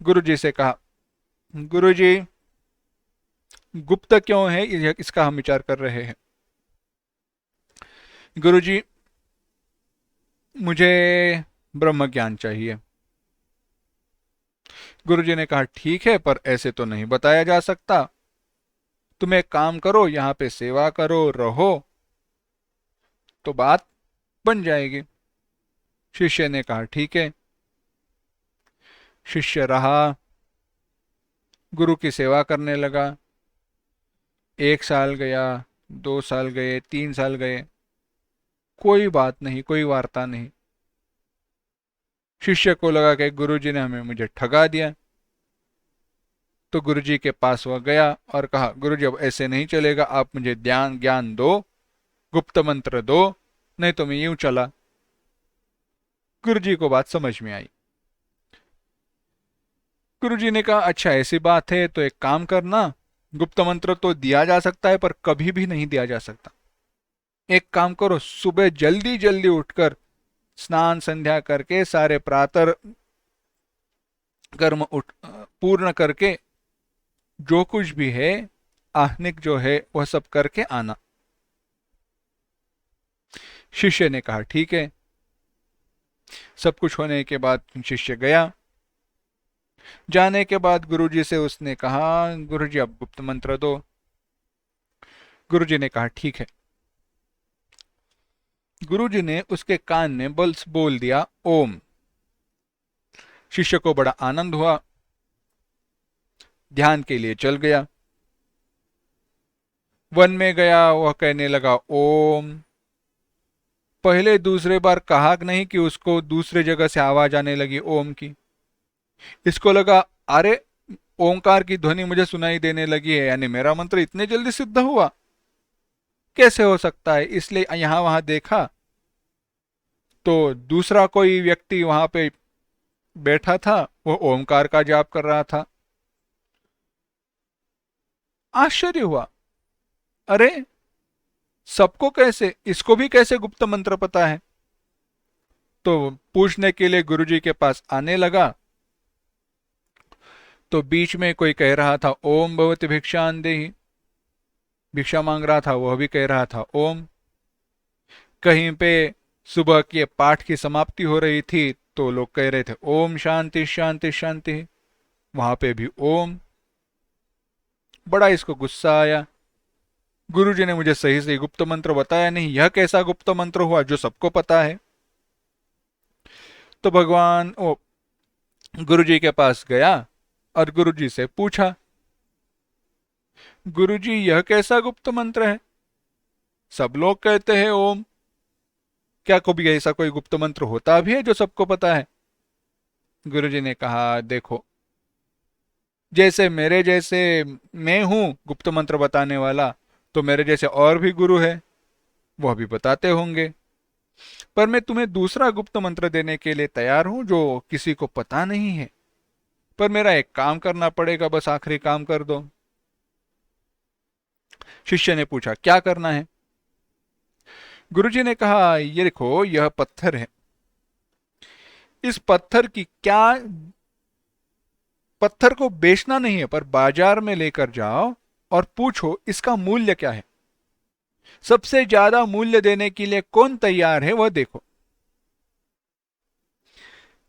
गुरुजी से कहा, गुरुजी गुप्त क्यों है, इसका हम विचार कर रहे हैं। गुरुजी मुझे ब्रह्म ज्ञान चाहिए। गुरुजी ने कहा ठीक है, पर ऐसे तो नहीं बताया जा सकता, तुम एक काम करो, यहाँ पे सेवा करो, रहो, तो बात बन जाएगी। शिष्य ने कहा ठीक है। शिष्य रहा, गुरु की सेवा करने लगा। 1 साल गया, 2 साल गए, 3 साल गए, कोई बात नहीं, कोई वार्ता नहीं। शिष्य को लगा कि गुरुजी ने मुझे ठगा दिया। तो गुरुजी के पास वह गया और कहा, गुरुजी अब ऐसे नहीं चलेगा, आप मुझे ध्यान ज्ञान दो, गुप्त मंत्र दो, नहीं तो मैं यूं चला। गुरुजी को बात समझ में आई। गुरुजी ने कहा अच्छा ऐसी बात है तो एक काम करना, गुप्त मंत्र तो दिया जा सकता है पर कभी भी नहीं दिया जा सकता। एक काम करो, सुबह जल्दी जल्दी उठकर स्नान संध्या करके सारे प्रातः कर्म पूर्ण करके जो कुछ भी है आहनिक जो है वह सब करके आना। शिष्य ने कहा ठीक है। सब कुछ होने के बाद शिष्य गया। जाने के बाद गुरुजी से उसने कहा, गुरुजी अब गुप्त मंत्र दो। गुरुजी ने कहा ठीक है। गुरुजी ने उसके कान में बल्स बोल दिया ओम। शिष्य को बड़ा आनंद हुआ, ध्यान के लिए चल गया। वन में गया, वह कहने लगा ओम। पहले दूसरे बार कहा नहीं कि उसको दूसरे जगह से आवाज आने लगी ओम की। इसको लगा अरे ओंकार की ध्वनि मुझे सुनाई देने लगी है, यानी मेरा मंत्र इतने जल्दी सिद्ध हुआ, कैसे हो सकता है। इसलिए यहां वहां देखा तो दूसरा कोई व्यक्ति वहां पे बैठा था, वो ओमकार का जाप कर रहा था। आश्चर्य हुआ, अरे सबको कैसे, इसको भी कैसे गुप्त मंत्र पता है। तो पूछने के लिए गुरुजी के पास आने लगा तो बीच में कोई कह रहा था ओम भगवती भिक्षान देहि, भिक्षा मांग रहा था, वह भी कह रहा था ओम। कहीं पे सुबह के पाठ की समाप्ति हो रही थी तो लोग कह रहे थे ओम शांति शांति शांति, वहां पे भी ओम। बड़ा इसको गुस्सा आया, गुरुजी ने मुझे सही से गुप्त मंत्र बताया नहीं, यह कैसा गुप्त मंत्र हुआ जो सबको पता है। तो भगवान ओ गुरुजी के पास गया और गुरुजी से पूछा, गुरुजी यह कैसा गुप्त मंत्र है, सब लोग कहते हैं ओम, क्या कभी ऐसा कोई गुप्त मंत्र होता भी है जो सबको पता है। गुरुजी ने कहा देखो, जैसे मेरे जैसे मैं हूं गुप्त मंत्र बताने वाला, तो मेरे जैसे और भी गुरु है, वह भी बताते होंगे, पर मैं तुम्हें दूसरा गुप्त मंत्र देने के लिए तैयार हूं जो किसी को पता नहीं है, पर मेरा एक काम करना पड़ेगा, बस आखिरी काम कर दो। शिष्य ने पूछा क्या करना है। गुरुजी ने कहा ये देखो, यह पत्थर है, इस पत्थर की क्या, पत्थर को बेचना नहीं है, पर बाजार में लेकर जाओ और पूछो इसका मूल्य क्या है, सबसे ज्यादा मूल्य देने के लिए कौन तैयार है वह देखो।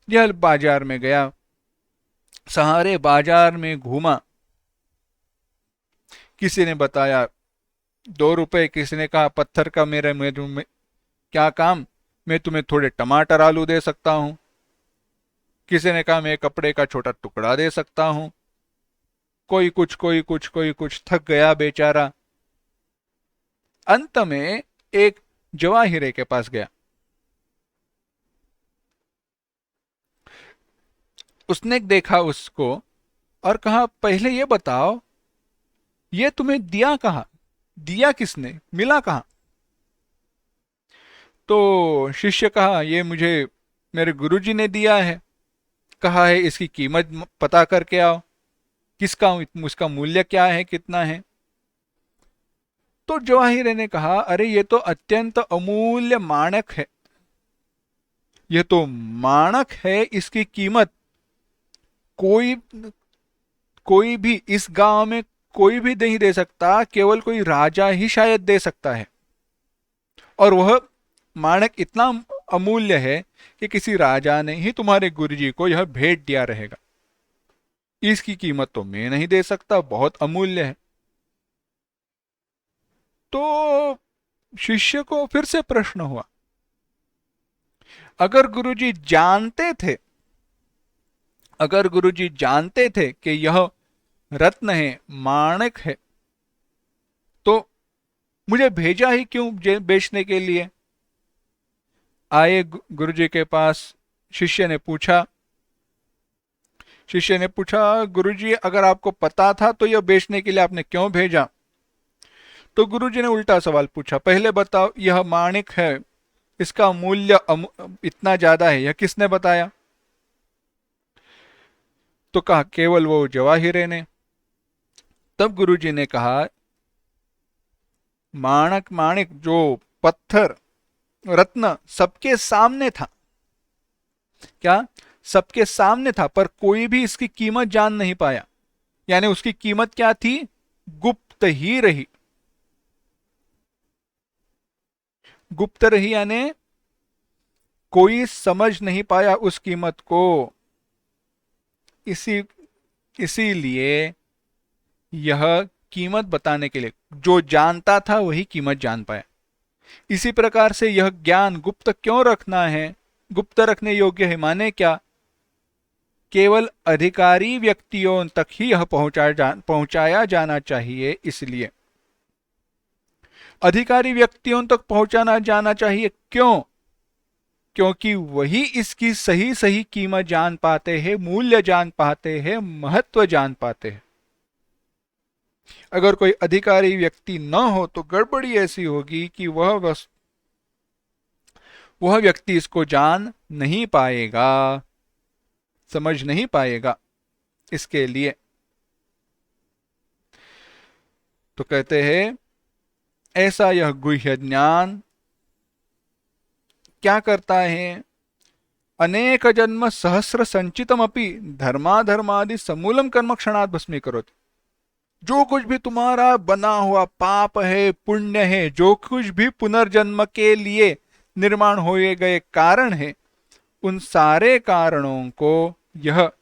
यह बाजार में गया, सहारे बाजार में घूमा, किसी ने बताया 2 रुपए, किसी ने कहा पत्थर का मेरे में क्या काम, मैं तुम्हें थोड़े टमाटर आलू दे सकता हूं, किसी ने कहा मैं कपड़े का छोटा टुकड़ा दे सकता हूं, कोई कुछ कोई कुछ कोई कुछ, थक गया बेचारा। अंत में एक जवाहिरे के पास गया, उसने देखा उसको और कहा पहले ये बताओ ये तुम्हें दिया कहाँ, दिया किसने, मिला कहाँ? तो शिष्य कहा, ये मुझे मेरे गुरुजी ने दिया है, कहा है इसकी कीमत पता करके आओ, किसका, उसका मूल्य क्या है, कितना है। तो जवाहिर ने कहा, अरे ये तो अत्यंत अमूल्य माणक है, ये तो माणक है, इसकी कीमत कोई कोई भी इस गांव में कोई भी नहीं दे सकता, केवल कोई राजा ही शायद दे सकता है। और वह माणक इतना अमूल्य है कि किसी राजा ने ही तुम्हारे गुरुजी को यह भेंट दिया रहेगा। इसकी कीमत तो मैं नहीं दे सकता, बहुत अमूल्य है। तो शिष्य को फिर से प्रश्न हुआ, अगर गुरुजी जानते थे, अगर गुरुजी जानते थे कि यह रत्न है, माणक है, तो मुझे भेजा ही क्यों बेचने के लिए? आए गुरुजी के पास, शिष्य ने पूछा, गुरुजी अगर आपको पता था तो यह बेचने के लिए आपने क्यों भेजा? तो गुरुजी ने उल्टा सवाल पूछा, पहले बताओ, यह माणिक है, इसका मूल्य इतना ज्यादा है, यह किसने बताया? तो कहा, केवल वो जवाहिरे ने। तब गुरुजी ने कहा, माणिक जो पत्थर, रत्न सबके सामने था, क्या सबके सामने था, पर कोई भी इसकी कीमत जान नहीं पाया। यानी उसकी कीमत क्या थी, गुप्त ही रही, गुप्त रही, यानी कोई समझ नहीं पाया उस कीमत को। इसी इसीलिए यह कीमत बताने के लिए, जो जानता था वही कीमत जान पाया। इसी प्रकार से यह ज्ञान गुप्त क्यों रखना है, गुप्त रखने योग्य है, माने क्या, केवल अधिकारी व्यक्तियों तक ही यह पहुंचाया जाना चाहिए। इसलिए अधिकारी व्यक्तियों तक पहुंचाना जाना चाहिए, क्यों? क्योंकि वही इसकी सही सही कीमत जान पाते हैं, मूल्य जान पाते हैं, महत्व जान पाते हैं। अगर कोई अधिकारी व्यक्ति न हो तो गड़बड़ी ऐसी होगी कि वह व्यक्ति इसको जान नहीं पाएगा, समझ नहीं पाएगा। इसके लिए तो कहते हैं, ऐसा यह गुह्य ज्ञान क्या करता है, अनेक जन्म सहस्र संचितमपि धर्माधर्मादि समूलम कर्म क्षणात् भस्मीकरोति। जो कुछ भी तुम्हारा बना हुआ पाप है, पुण्य है, जो कुछ भी पुनर्जन्म के लिए निर्माण हुए गए कारण है, उन सारे कारणों को यह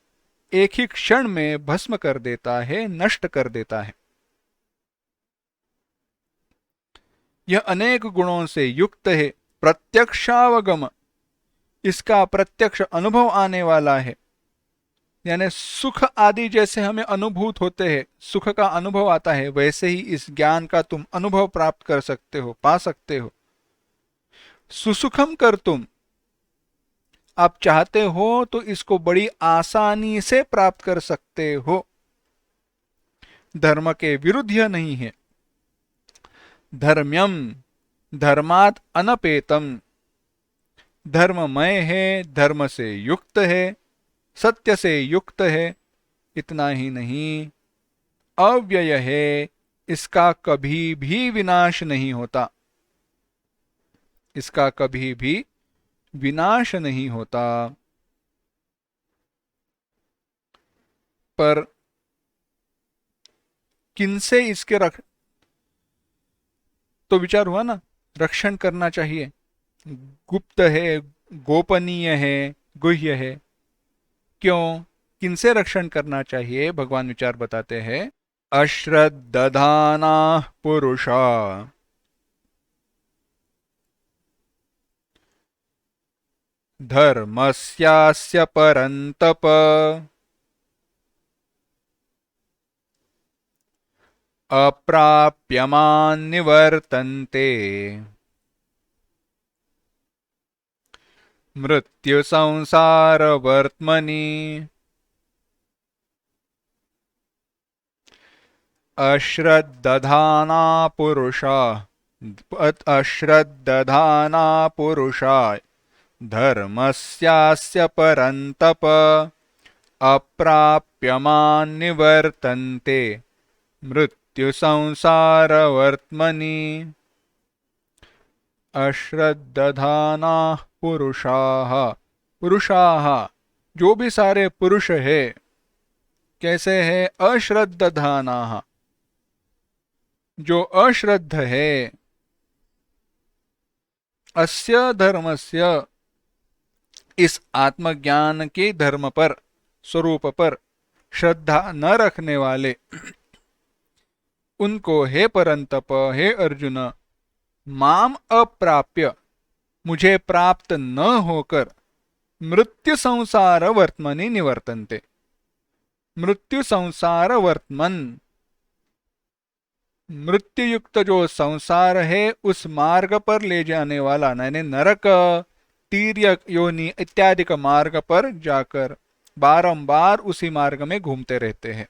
एक ही क्षण में भस्म कर देता है, नष्ट कर देता है। यह अनेक गुणों से युक्त है, प्रत्यक्षावगम, इसका प्रत्यक्ष अनुभव आने वाला है। यानी सुख आदि जैसे हमें अनुभूत होते हैं, सुख का अनुभव आता है, वैसे ही इस ज्ञान का तुम अनुभव प्राप्त कर सकते हो, पा सकते हो। सुसुखम कर तुम, आप चाहते हो तो इसको बड़ी आसानी से प्राप्त कर सकते हो। धर्म के विरुद्ध यह नहीं है। धर्म्यम, धर्मात अनपेतम, धर्ममय है, धर्म से युक्त है, सत्य से युक्त है। इतना ही नहीं, अव्यय है, इसका कभी भी विनाश नहीं होता, इसका कभी भी विनाश नहीं होता। पर किनसे इसके तो विचार हुआ ना, रक्षण करना चाहिए। गुप्त है, गोपनीय है, गुह्य है, क्यों, किनसे रक्षण करना चाहिए? भगवान विचार बताते हैं, अश्रद्दधाना पुरुषा धर्मस्यास्य परन्तप अप्राप्यमान् निवर्तन्ते मृत्यु संसार वर्त्मनि। अश्रद्धधाना पुरुषा अश्रद्धधाना पुरुषा धर्मस्यास्य परन्तप अप्राप्यमान् निवर्तन्ते मृत्यु संसारवर्त्मनि। अश्रद्धधाना पुरुषाः, पुरुषाः जो भी सारे पुरुष है कैसे है? अश्रद्धधानाः, जो अश्रद्ध है। अस्य धर्मस्य, इस आत्मज्ञान के धर्म पर, स्वरूप पर श्रद्धा न रखने वाले, उनको हे परंतप, हे अर्जुन, माम अप्राप्य, मुझे प्राप्त न होकर, मृत्यु संसार वर्त्मनि निवर्तन्ते, मृत्यु संसार वर्त्मन, मृत्युयुक्त जो संसार है उस मार्ग पर ले जाने वाला, यानी नरक, तीर्यक योनि इत्यादि का मार्ग पर जाकर बारंबार उसी मार्ग में घूमते रहते हैं।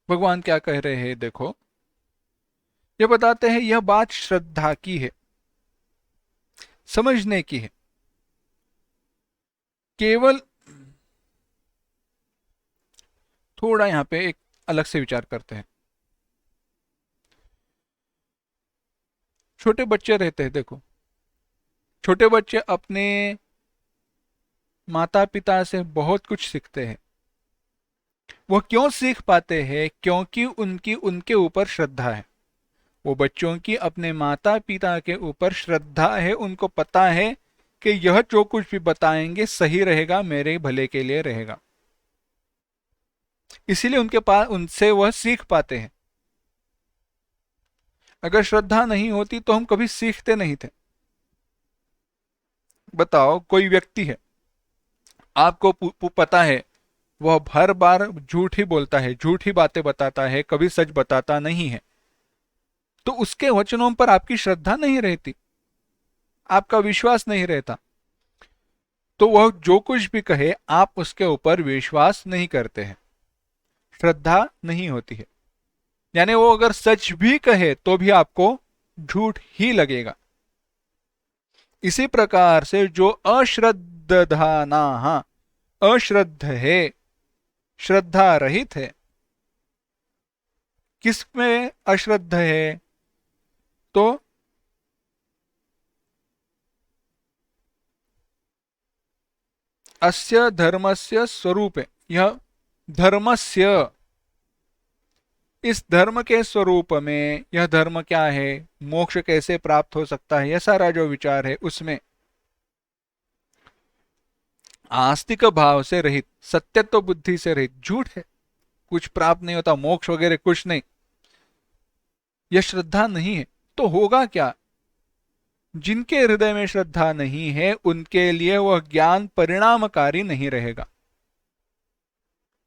भगवान क्या कह रहे हैं देखो, ये बताते हैं यह बात श्रद्धा की है, समझने की है। केवल थोड़ा यहां पे एक अलग से विचार करते हैं। छोटे बच्चे रहते हैं, देखो छोटे बच्चे अपने माता पिता से बहुत कुछ सीखते हैं। वो क्यों सीख पाते हैं? क्योंकि उनकी उनके ऊपर श्रद्धा है। वो बच्चों की अपने माता पिता के ऊपर श्रद्धा है, उनको पता है कि यह जो कुछ भी बताएंगे सही रहेगा, मेरे भले के लिए रहेगा, इसीलिए उनके पास, उनसे वह सीख पाते हैं। अगर श्रद्धा नहीं होती तो हम कभी सीखते नहीं थे। बताओ, कोई व्यक्ति है, आपको पता है वह हर बार झूठ ही बोलता है, झूठी बातें बताता है, कभी सच बताता नहीं है, तो उसके वचनों पर आपकी श्रद्धा नहीं रहती, आपका विश्वास नहीं रहता, तो वह जो कुछ भी कहे आप उसके ऊपर विश्वास नहीं करते हैं, श्रद्धा नहीं होती है। यानी वो अगर सच भी कहे तो भी आपको झूठ ही लगेगा। इसी प्रकार से जो अश्रद्धधाना, अश्रद्ध है, श्रद्धा रहित है, किसमें अश्रद्ध है? तो अस्य धर्मस्य स्वरूप, यह धर्मस्य, इस धर्म के स्वरूप में, यह धर्म क्या है, मोक्ष कैसे प्राप्त हो सकता है, यह सारा जो विचार है उसमें आस्तिक भाव से रहित, सत्यत्व बुद्धि से रहित, झूठ है, कुछ प्राप्त नहीं होता, मोक्ष वगैरह कुछ नहीं, यह श्रद्धा नहीं है। तो होगा क्या? जिनके हृदय में श्रद्धा नहीं है उनके लिए वह ज्ञान परिणामकारी नहीं रहेगा।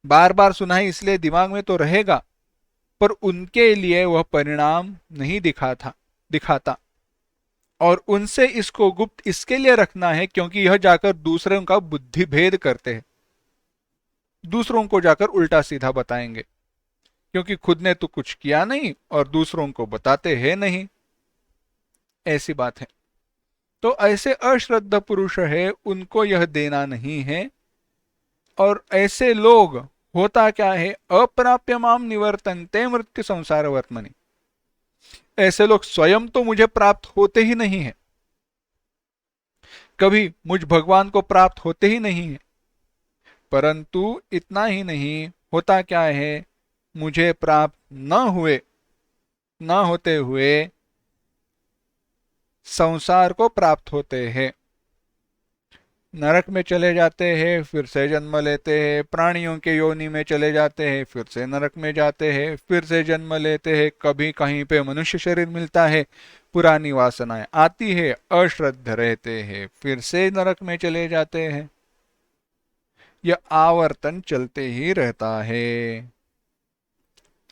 बार बार सुना है इसलिए दिमाग में तो रहेगा, पर उनके लिए वह परिणाम नहीं दिखाता। और उनसे इसको गुप्त इसके लिए रखना है क्योंकि यह जाकर दूसरों का बुद्धि भेद करते हैं, दूसरों को जाकर उल्टा सीधा बताएंगे, क्योंकि खुद ने तो कुछ किया नहीं और दूसरों को बताते हैं नहीं, ऐसी बात है। तो ऐसे अश्रद्ध पुरुष है, उनको यह देना नहीं है। और ऐसे लोग, होता क्या है, अप्राप्य माम निवर्तन्ते मृत्यु संसार वर्त्मनि, ऐसे लोग स्वयं तो मुझे प्राप्त होते ही नहीं है, कभी मुझ भगवान को प्राप्त होते ही नहीं है, परंतु इतना ही नहीं, होता क्या है, मुझे प्राप्त न होते हुए संसार को प्राप्त होते हैं, नरक में चले जाते हैं, फिर से जन्म लेते हैं, प्राणियों के योनि में चले जाते हैं, फिर से नरक में जाते हैं, फिर से जन्म लेते हैं, कभी कहीं पे मनुष्य शरीर मिलता है, पुरानी वासनाएं आती है, अश्रद्ध रहते हैं, फिर से नरक में चले जाते हैं। यह आवर्तन चलते ही रहता है।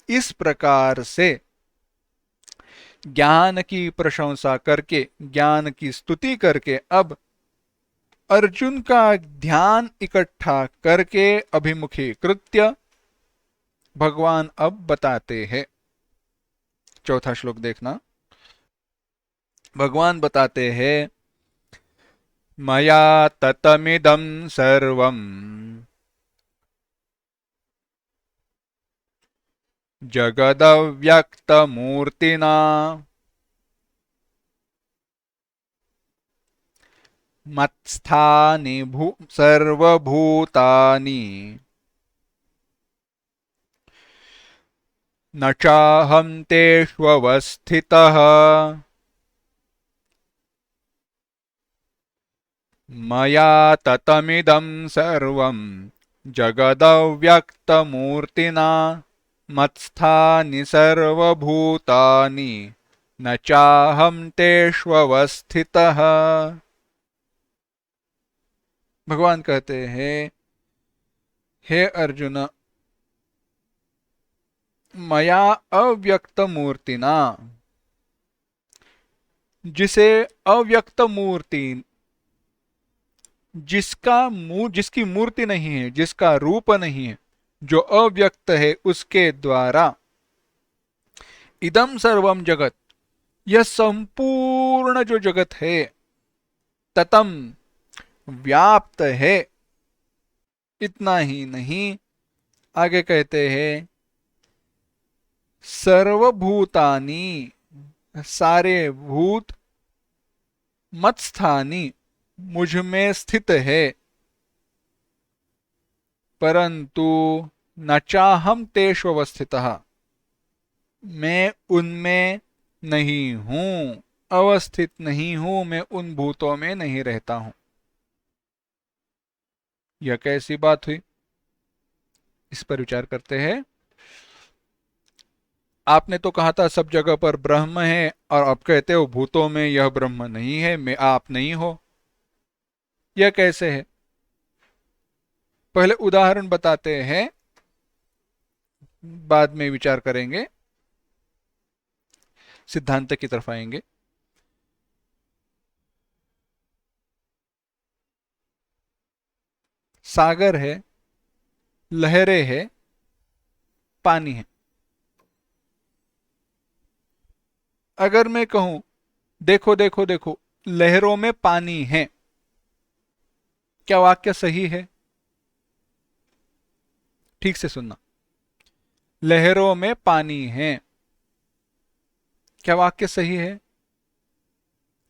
इस प्रकार से ज्ञान की प्रशंसा करके, ज्ञान की स्तुति करके अब अर्जुन का ध्यान इकट्ठा करके अभिमुखीकृत्य भगवान अब बताते हैं। चौथा श्लोक देखना। भगवान बताते हैं, मया ततमिदं सर्वम् जगदव्यक्तमूर्तिना मत्स्थानि सर्वभूतानि न चाहं तेष्वस्थितः मया ततमिदं सर्वं जगदव्यक्तमूर्तिना मत्स्थानि सर्वभूतानि न चाहं तेष्वस्थितः। भगवान कहते हैं, हे अर्जुन, मया अव्यक्त मूर्तिना, जिसे अव्यक्त मूर्ति, जिसकी मूर्ति नहीं है, जिसका रूप नहीं है, जो अव्यक्त है, उसके द्वारा इदम सर्वम जगत, यह संपूर्ण जो जगत है, ततम व्याप्त है। इतना ही नहीं, आगे कहते हैं सर्वभूतानि, सारे भूत, मत्स्थानी, मुझ में स्थित है, परंतु न चाहम तेषु अवस्थितः, मैं उनमें नहीं हूं, अवस्थित नहीं हूं, मैं उन भूतों में नहीं रहता हूं। यह कैसी बात हुई? इस पर विचार करते हैं। आपने तो कहा था सब जगह पर ब्रह्म है, और अब कहते हो भूतों में यह ब्रह्म नहीं है, मैं आप नहीं हो। यह कैसे है? पहले उदाहरण बताते हैं, बाद में विचार करेंगे, सिद्धांत की तरफ आएंगे। सागर है, लहरें है, पानी है। अगर मैं कहूं देखो देखो देखो, लहरों में पानी है, क्या वाक्य सही है? ठीक से सुनना। लहरों में पानी है, क्या वाक्य सही है?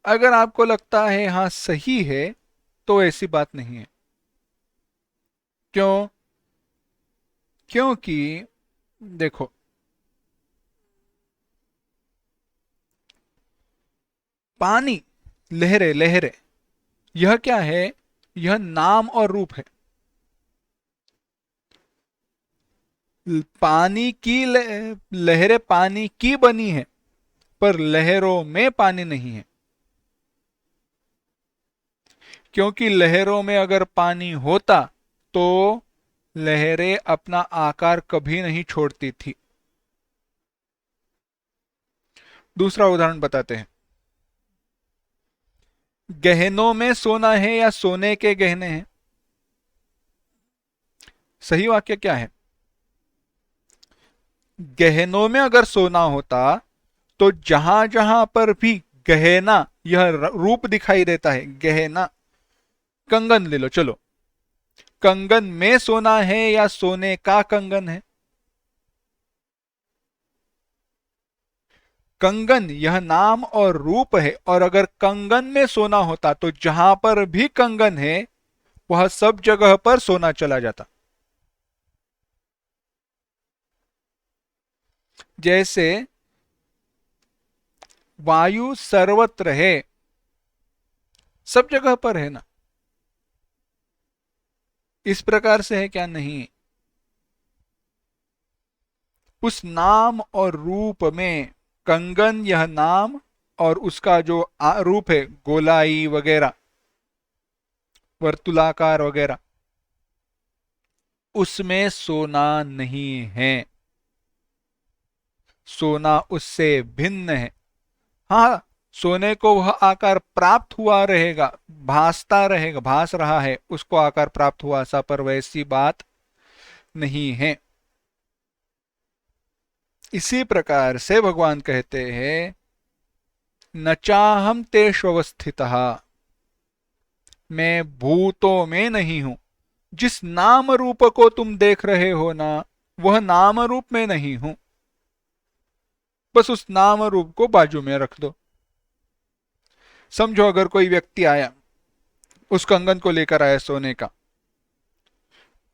अगर आपको लगता है हां सही है, तो ऐसी बात नहीं है। क्यों? क्योंकि देखो, पानी, लहरें लहरें, यह क्या है? यह नाम और रूप है। पानी की लहरें पानी की बनी है, पर लहरों में पानी नहीं है। क्योंकि लहरों में अगर पानी होता तो लहरें अपना आकार कभी नहीं छोड़ती थी। दूसरा उदाहरण बताते हैं। गहनों में सोना है या सोने के गहने हैं? सही वाक्य क्या है? गहनों में अगर सोना होता तो जहां जहां पर भी गहना, यह रूप दिखाई देता है, गहना। कंगन ले लो, चलो, कंगन में सोना है या सोने का कंगन है? कंगन यह नाम और रूप है, और अगर कंगन में सोना होता तो जहां पर भी कंगन है, वह सब जगह पर सोना चला जाता। जैसे वायु सर्वत्र है, सब जगह पर है ना, इस प्रकार से है क्या? नहीं। उस नाम और रूप में, कंगन यह नाम, और उसका जो रूप है, गोलाई वगैरह, वर्तुलाकार वगैरह, उसमें सोना नहीं है। सोना उससे भिन्न है। हाँ, सोने को वह आकार प्राप्त हुआ रहेगा, भासता रहेगा, भास रहा है, उसको आकार प्राप्त हुआ सा, पर वैसी बात नहीं है। इसी प्रकार से भगवान कहते हैं न चाहम तेष्वस्थितः, मैं भूतों में नहीं हूं। जिस नाम रूप को तुम देख रहे हो ना, वह नाम रूप में नहीं हूं। बस उस नाम रूप को बाजू में रख दो। समझो अगर कोई व्यक्ति आया, उस कंगन को लेकर आया सोने का,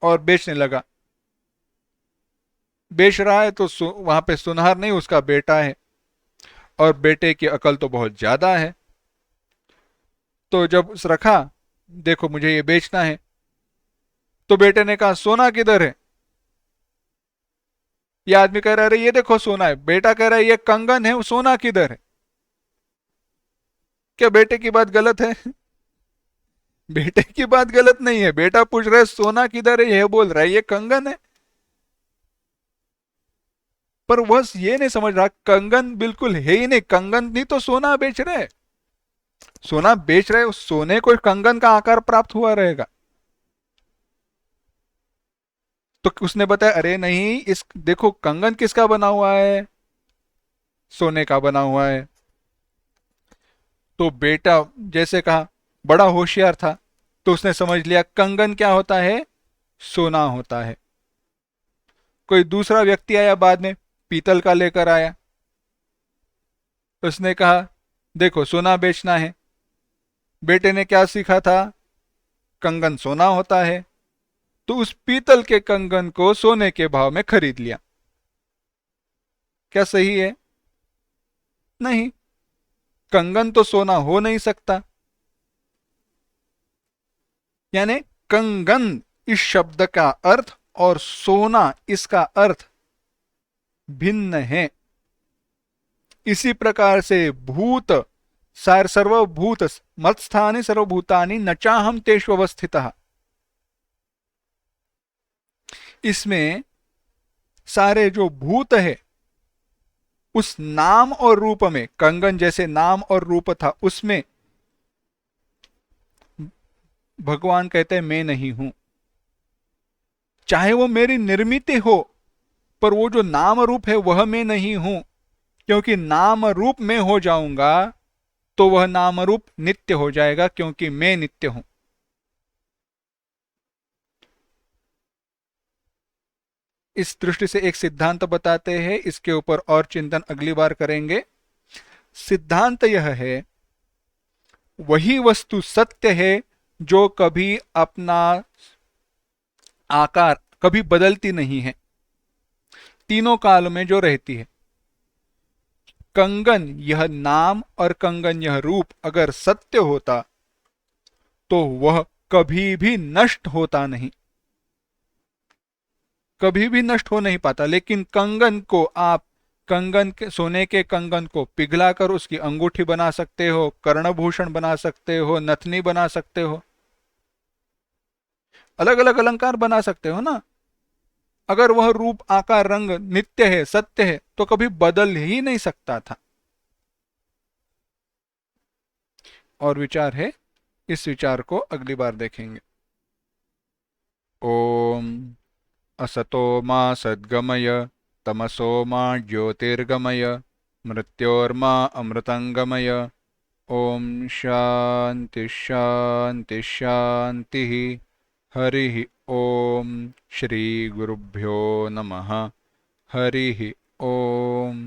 और बेचने लगा। बेच रहा है तो वहां पे सुनहर नहीं, उसका बेटा है, और बेटे की अकल तो बहुत ज्यादा है। तो जब रखा, देखो मुझे ये बेचना है, तो बेटे ने कहा सोना किधर है। ये आदमी कह रहा है अरे ये देखो सोना है, बेटा कह रहा है ये कंगन है, वो सोना किधर है। क्या बेटे की बात गलत है? बेटे की बात गलत नहीं है। बेटा पूछ रहा है सोना किधर है, ये बोल रहा है ये कंगन है। पर वह ये नहीं समझ रहा कंगन बिल्कुल है ही नहीं। कंगन नहीं तो सोना बेच रहे, सोना बेच रहे, उस सोने को कंगन का आकार प्राप्त हुआ रहेगा। तो उसने बताया अरे नहीं, इस देखो कंगन किसका बना हुआ है, सोने का बना हुआ है। तो बेटा जैसे कहा, बड़ा होशियार था, तो उसने समझ लिया कंगन क्या होता है, सोना होता है। कोई दूसरा व्यक्ति आया बाद में, पीतल का लेकर आया, उसने कहा देखो सोना बेचना है। बेटे ने क्या सीखा था, कंगन सोना होता है, तो उस पीतल के कंगन को सोने के भाव में खरीद लिया। क्या सही है? नहीं, कंगन तो सोना हो नहीं सकता। यानी कंगन इस शब्द का अर्थ और सोना इसका अर्थ भिन्न है। इसी प्रकार से भूत सर्वभूत मत्स्थानि सर्वभूतानि न चाहम तेषु अवस्थितः, इसमें सारे जो भूत है उस नाम और रूप में, कंगन जैसे नाम और रूप था उसमें भगवान कहते हैं मैं नहीं हूं। चाहे वो मेरी निर्मित हो, पर वो जो नाम रूप है वह मैं नहीं हूं। क्योंकि नाम रूप में हो जाऊंगा तो वह नाम रूप नित्य हो जाएगा, क्योंकि मैं नित्य हूं। इस दृष्टि से एक सिद्धांत बताते हैं, इसके ऊपर और चिंतन अगली बार करेंगे। सिद्धांत यह है, वही वस्तु सत्य है जो कभी अपना आकार कभी बदलती नहीं है, तीनों काल में जो रहती है। कंगन यह नाम और कंगन यह रूप अगर सत्य होता तो वह कभी भी नष्ट होता नहीं, कभी भी नष्ट हो नहीं पाता। लेकिन कंगन को आप कंगन के सोने के कंगन को पिघलाकर उसकी अंगूठी बना सकते हो, कर्णभूषण बना सकते हो, नथनी बना सकते हो, अलग अलग अलंकार बना सकते हो ना। अगर वह रूप आकार रंग नित्य है, सत्य है, तो कभी बदल ही नहीं सकता था। और विचार है, इस विचार को अगली बार देखेंगे। ओम असतो मा सद्गमय, तमसो मा ज्योतिर्गमय, मृत्योर्मा अमृतंगमय। ओम शांति शांति शांति। हरि ओम। श्री गुरुभ्यो नमः। हरि ओम।